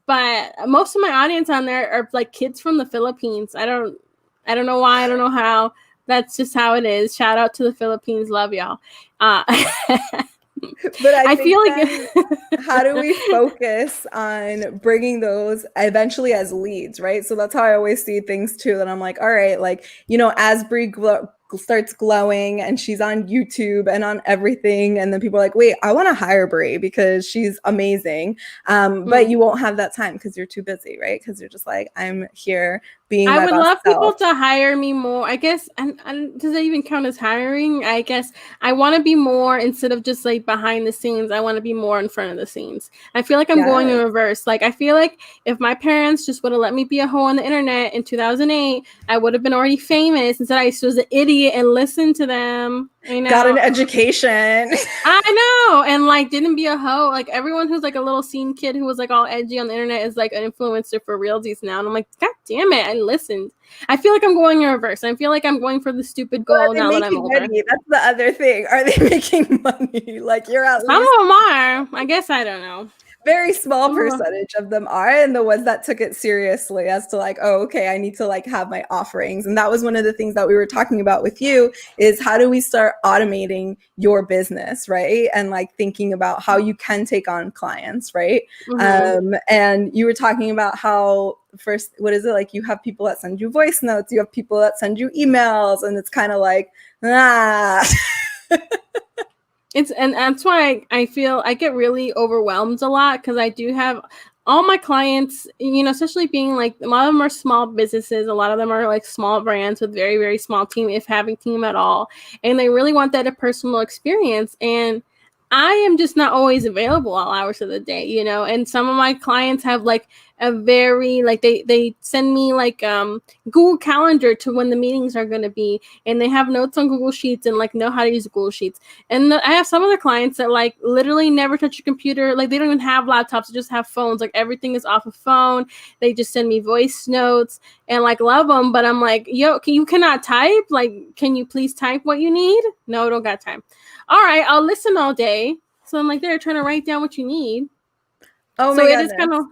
But most of my audience on there are like kids from the Philippines. I don't know why. I don't know how. That's just how it is. Shout out to the Philippines. Love y'all.
But I feel like how do we focus on bringing those eventually as leads, right? So that's how I always see things too. That I'm like, all right, like, you know, as Bree starts glowing and she's on YouTube and on everything, and then people are like, wait, I want to hire Bree because she's amazing, but you won't have that time because you're too busy, right? Because you're just like, I'm here being I would love
people to hire me more, I guess. And does that even count as hiring? I guess I want to be more, instead of just like behind the scenes, I want to be more in front of the scenes. I feel like I'm going in reverse. Like, I feel like if my parents just would have let me be a hoe on the internet in 2008, I would have been already famous. Instead, I was an idiot and listened to them. You know?
Got an education.
I know. And like didn't be a hoe. Like, everyone who's like a little scene kid who was like all edgy on the internet is like an influencer for realsies now. And I'm like, God damn it, I listened. I feel like I'm going in reverse. I feel like I'm going for the stupid goal now that I'm older.
Money? That's the other thing. Are they making money? Like, you're at least...
Some of them are. I guess, I don't know.
Very small percentage of them are, and the ones that took it seriously as to like, oh, okay, I need to like have my offerings. And that was one of the things that we were talking about with you, is how do we start automating your business, right? And like thinking about how you can take on clients, right? And you were talking about how first, what is it, like you have people that send you voice notes, you have people that send you emails, and it's kind of like,
And that's why I feel I get really overwhelmed a lot, because I do have all my clients, you know, especially being like, a lot of them are small businesses. A lot of them are like small brands with very, very small team, if having team at all. And they really want that a personal experience. And I am just not always available all hours of the day, you know. And some of my clients have like a very like they send me like Google Calendar to when the meetings are going to be, and they have notes on Google Sheets and like know how to use Google Sheets. And I have some other clients that like literally never touch a computer. Like, they don't even have laptops, they just have phones. Like, everything is off a phone. They just send me voice notes and like love them. But I'm like, yo, you cannot type? Like, can you please type what you need? No, don't got time. All right, I'll listen all day. So I'm like, they're trying to write down what you need.
Oh, so my goodness.
It is kind of,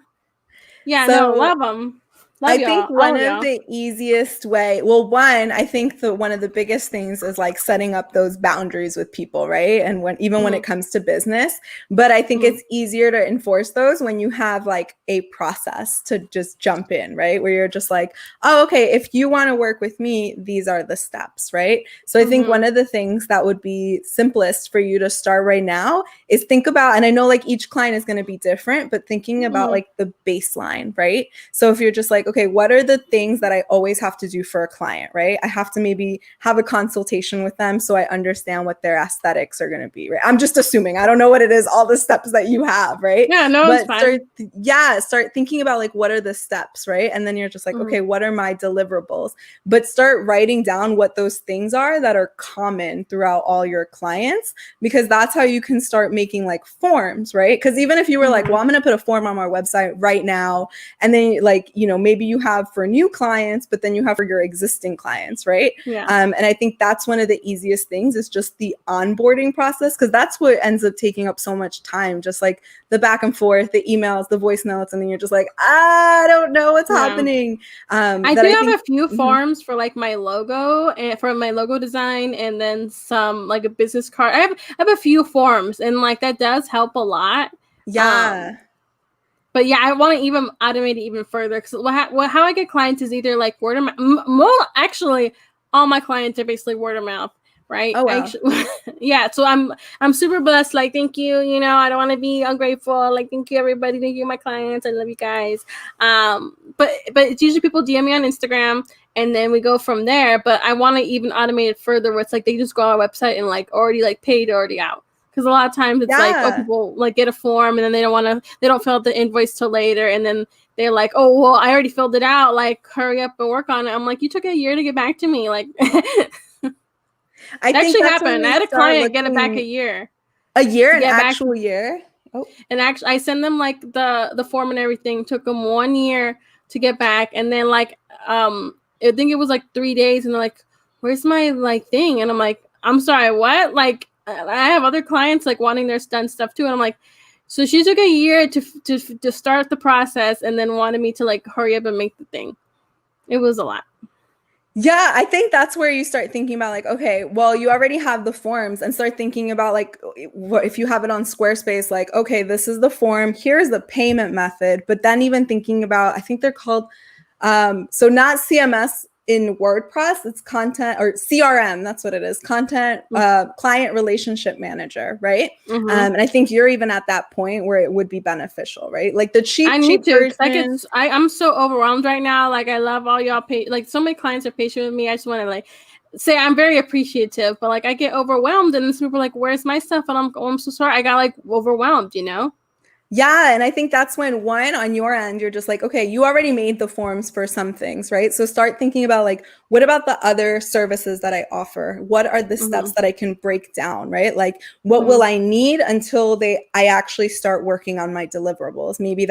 yeah, so, no, love them. Love
I think
y'all, all
one
of
of
y'all.
the easiest way, well, one, I think one of the biggest things is like setting up those boundaries with people, right? And even when it comes to business, but I think it's easier to enforce those when you have like a process to just jump in, right? Where you're just like, oh, okay, if you want to work with me, these are the steps, right? So I think one of the things that would be simplest for you to start right now is think about, and I know like each client is going to be different, but thinking about like the baseline, right? So if you're just like, okay, what are the things that I always have to do for a client, right? I have to maybe have a consultation with them so I understand what their aesthetics are going to be, right? I'm just assuming. I don't know what it is, all the steps that you have, right?
Yeah, no, it's
But
fine.
start thinking about like, what are the steps, right? And then you're just like, okay, what are my deliverables? But start writing down what those things are that are common throughout all your clients, because that's how you can start making like forms, right? Because even if you were like, well, I'm going to put a form on my website right now, and then like, you know, maybe you have for new clients, but then you have for your existing clients, right?
Yeah.
And I think that's one of the easiest things is just the onboarding process, because that's what ends up taking up so much time, just like the back and forth, the emails, the voice notes, and then you're just like, I don't know what's happening.
I do have a few forms for like my logo and for my logo design, and then some like a business card. I have a few forms, and like that does help a lot.
Yeah.
But yeah, I want to even automate it even further, because how I get clients is either like word of mouth. Actually, all my clients are basically word of mouth, right?
Oh, wow.
Actually, yeah. So I'm super blessed. Like, thank you. You know, I don't want to be ungrateful. Like, thank you everybody. Thank you my clients. I love you guys. But it's usually people DM me on Instagram, and then we go from there. But I want to even automate it further, where it's like they just go on our website and like already like paid already out. Because a lot of times it's like, oh, people like get a form and then they don't fill out the invoice till later. And then they're like, oh, well, I already filled it out. Like, hurry up and work on it. I'm like, you took a year to get back to me. Like,
I
it
think
actually
that's when
happened. I
we
had a
start
client get it back
looking
a year.
A year,
to
an
get back.
actual year? Oh.
And actually, I send them like the form and everything. Took them 1 year to get back. And then like, I think it was like 3 days. And they're like, where's my like thing? And I'm like, I'm sorry, what? Like, I have other clients like wanting their done stuff too, and I'm like, so she took a year to start the process, and then wanted me to like hurry up and make the thing. It was a lot.
Yeah, I think that's where you start thinking about like, okay, well, you already have the forms, and start thinking about like, what if you have it on Squarespace, like, okay, this is the form, here's the payment method, but then even thinking about, I think they're called, so not CMS in WordPress, it's content, or CRM, that's what it is, content client relationship manager, right? And I think you're even at that point where it would be beneficial, right? Like the cheap version.
Like I'm so overwhelmed right now. Like, I love all y'all like so many clients are patient with me. I just want to like say I'm very appreciative, but like I get overwhelmed, and some people are like, where's my stuff? And I'm so sorry. I got like overwhelmed, you know?
Yeah. And I think that's when on your end, you're just like, okay, you already made the forms for some things, right? So start thinking about like, what about the other services that I offer? What are the steps that I can break down, right? Like, what will I need until I actually start working on my deliverables? Maybe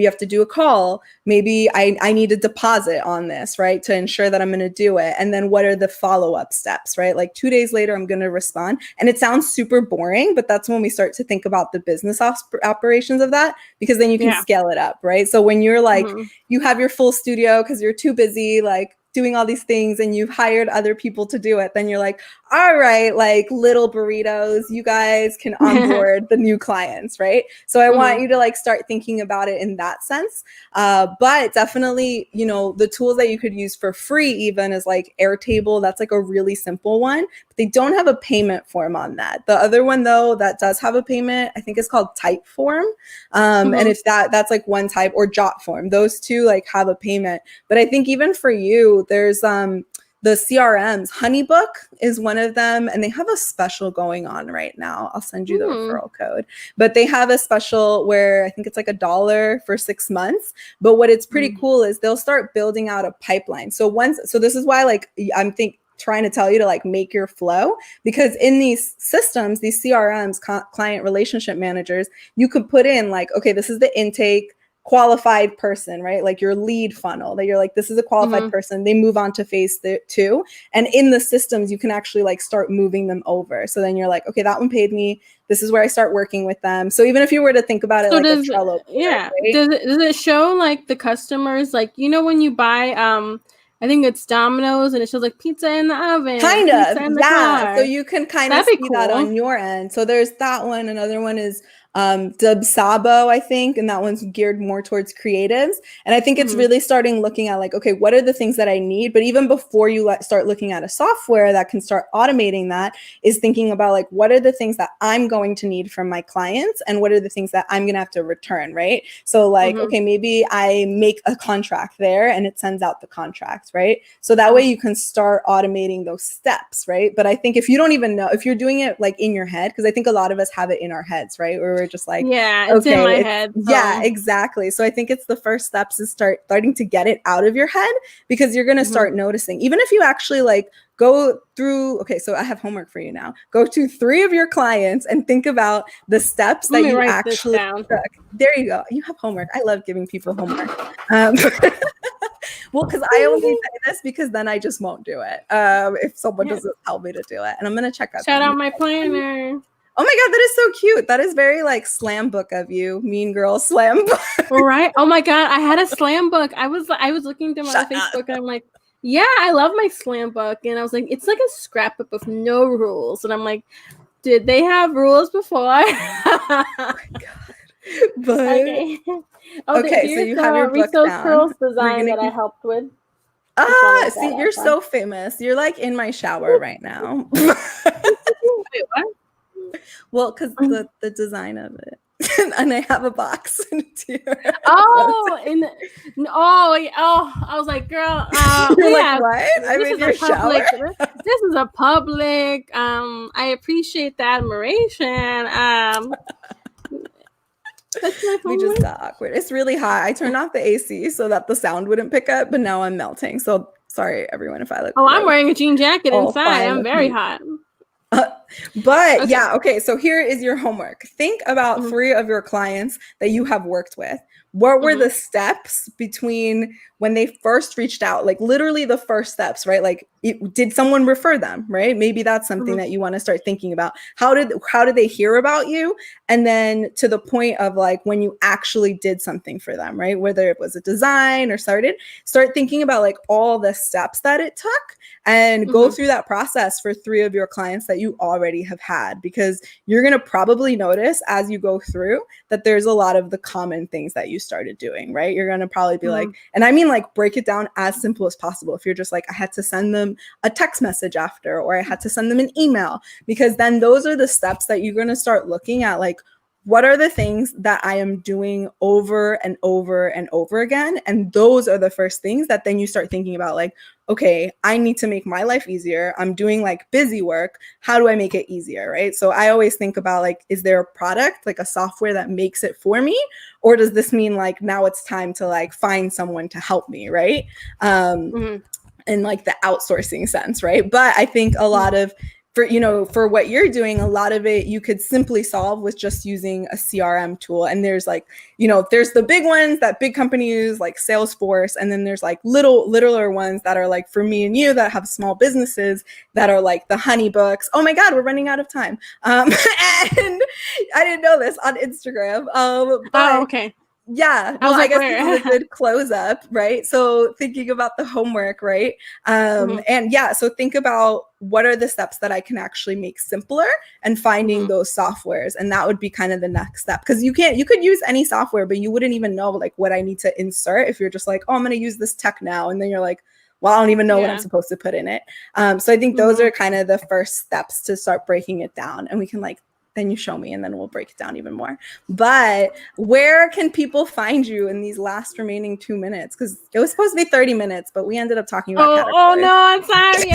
you have to do a call. Maybe I need a deposit on this, right? To ensure that I'm going to do it. And then what are the follow-up steps, right? Like 2 days later, I'm going to respond. And it sounds super boring, but that's when we start to think about the business operation of that, because then you can scale it up, right? So when you're like, you have your full studio because you're too busy, like doing all these things, and you've hired other people to do it, then you're like, all right, like little burritos, you guys can onboard the new clients, right? So I want you to like start thinking about it in that sense. But definitely, you know, the tools that you could use for free even is like Airtable. That's like a really simple one, but they don't have a payment form on that. The other one though, that does have a payment, I think it's called Typeform. And if that's like one type, or Jotform, those two like have a payment. But I think even for you, there's the CRMs. Honeybook is one of them, and they have a special going on right now. I'll send you the referral code. But they have a special where I think it's like $1 for 6 months. But what it's pretty cool is they'll start building out a pipeline. So this is why like trying to tell you to like make your flow, because in these systems, these CRMs, client relationship managers, you could put in like, okay, this is the intake. qualified person, right? Like your lead funnel that you're like, this is a qualified person. They move on to phase 2. And in the systems, you can actually like start moving them over. So then you're like, okay, that one paid me. This is where I start working with them. So even if you were to think about it like a Trello board,
yeah.
right?
Does it show like the customers, like, you know, when you buy, I think it's Domino's and it shows like pizza in the oven,
kind
pizza
of,
in the
yeah.
car.
So you can kind of see that on your end. So there's that one. Another one is Dub Sabo, I think, and that one's geared more towards creatives. And I think it's really starting looking at like, okay, what are the things that I need? But even before you start looking at a software that can start automating that, is thinking about like, what are the things that I'm going to need from my clients, and what are the things that I'm gonna have to return, right? So like, okay, maybe I make a contract there and it sends out the contract, right? So that way you can start automating those steps, right? But I think if you don't even know, if you're doing it like in your head, because I think a lot of us have it in our heads, right? Where we're just like,
yeah, it's in my head.
So. Yeah, exactly. So I think it's the first steps is starting to get it out of your head, because you're going to start noticing, even if you actually like go through, okay, so I have homework for you now. Go to 3 of your clients and think about the steps that you actually took. There you go. You have homework. I love giving people homework. Well, because I only say this because then I just won't do it if someone doesn't tell me to do it. And I'm going to check out.
Shout out my planner.
Oh my God, that is so cute. That is very like slam book of you, mean girl slam book.
Right? Oh my God, I had a slam book. I was looking through my Facebook and I'm like, yeah, I love my slam book. And I was like, it's like a scrapbook with no rules. And I'm like, did they have rules before? Oh my God.
But
okay,
so you have your book
Rizos
down.
Curls design that I helped with.
See, you're so famous. You're like in my shower right now.
Wait, what?
Well, because the design of it. And I have a box in here.
I was like, girl,
you're like, what? I'm in your shower.
This is a public. I appreciate the admiration.
We just got awkward. It's really hot. I turned off the AC so that the sound wouldn't pick up, but now I'm melting. So sorry, everyone, if I look.
I'm wearing a jean jacket inside. I'm very hot.
But yeah, okay. So here is your homework. Think about 3 of your clients that you have worked with. What were the steps between when they first reached out? Like literally the first steps, right? Like did someone refer them, right? Maybe that's something that you want to start thinking about. How did they hear about you? And then to the point of like when you actually did something for them, right? Whether it was a design or start thinking about like all the steps that it took and go through that process for 3 of your clients that you already have had, because you're going to probably notice as you go through that there's a lot of the common things that you started doing, right? You're going to probably be like, and I mean like break it down as simple as possible. If you're just like, I had to send them a text message after, or I had to send them an email, because then those are the steps that you're going to start looking at, like, what are the things that I am doing over and over and over again? And those are the first things that then you start thinking about, like, okay, I need to make my life easier. I'm doing like busy work. How do I make it easier, right? So I always think about like, is there a product, like a software that makes it for me? Or does this mean like now it's time to like find someone to help me, right? In like the outsourcing sense, right? But I think a lot of, for what you're doing, a lot of it you could simply solve with just using a CRM tool. And there's like, there's the big ones that big companies use, like Salesforce. And then there's like littler ones that are like for me and you that have small businesses that are like the HoneyBooks. Oh my God, we're running out of time. And I didn't know this on Instagram. But okay. Yeah, well, I guess this is a good close up, right? So thinking about the homework, right? And yeah, so think about what are the steps that I can actually make simpler and finding those softwares. And that would be kind of the next step, because you could use any software, but you wouldn't even know like what I need to insert if you're just like, oh, I'm going to use this tech now. And then you're like, well, I don't even know what I'm supposed to put in it. So I think those are kind of the first steps to start breaking it down. And we can like, then you show me and then we'll break it down even more. But where can people find you in these last remaining 2 minutes? Because it was supposed to be 30 minutes, but we ended up talking about caterpillars.
Oh no, I'm sorry.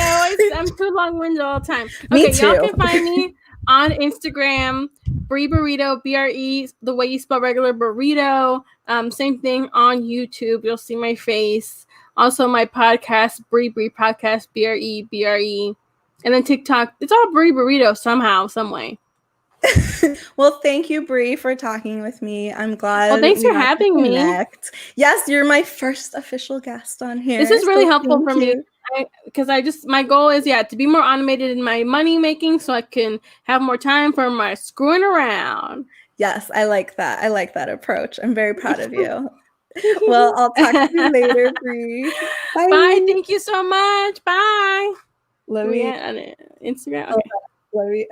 I'm too long-winded all the time.
Me too.
Y'all can find me on Instagram, BreBurrito, BRE, the way you spell regular burrito. Same thing on YouTube. You'll see my face. Also my podcast, BreBurrito Podcast, BRE. And then TikTok. It's all BreBurrito somehow, some way.
Well, thank you, Bree, for talking with me. I'm glad
Well, thanks
we
for
got to
having me.
connect. Yes, you're my first official guest on here.
This is really helpful
thank
for me
you.
because my goal is to be more automated in my money making so I can have more time for my screwing around.
Yes, I like that. I like that approach. I'm very proud of you. Well, I'll talk to you later, Bree. Bye.
Bye. Thank you so much. Bye.
Let
Do we
me
end on Instagram?
hold
Okay.
on. Let me end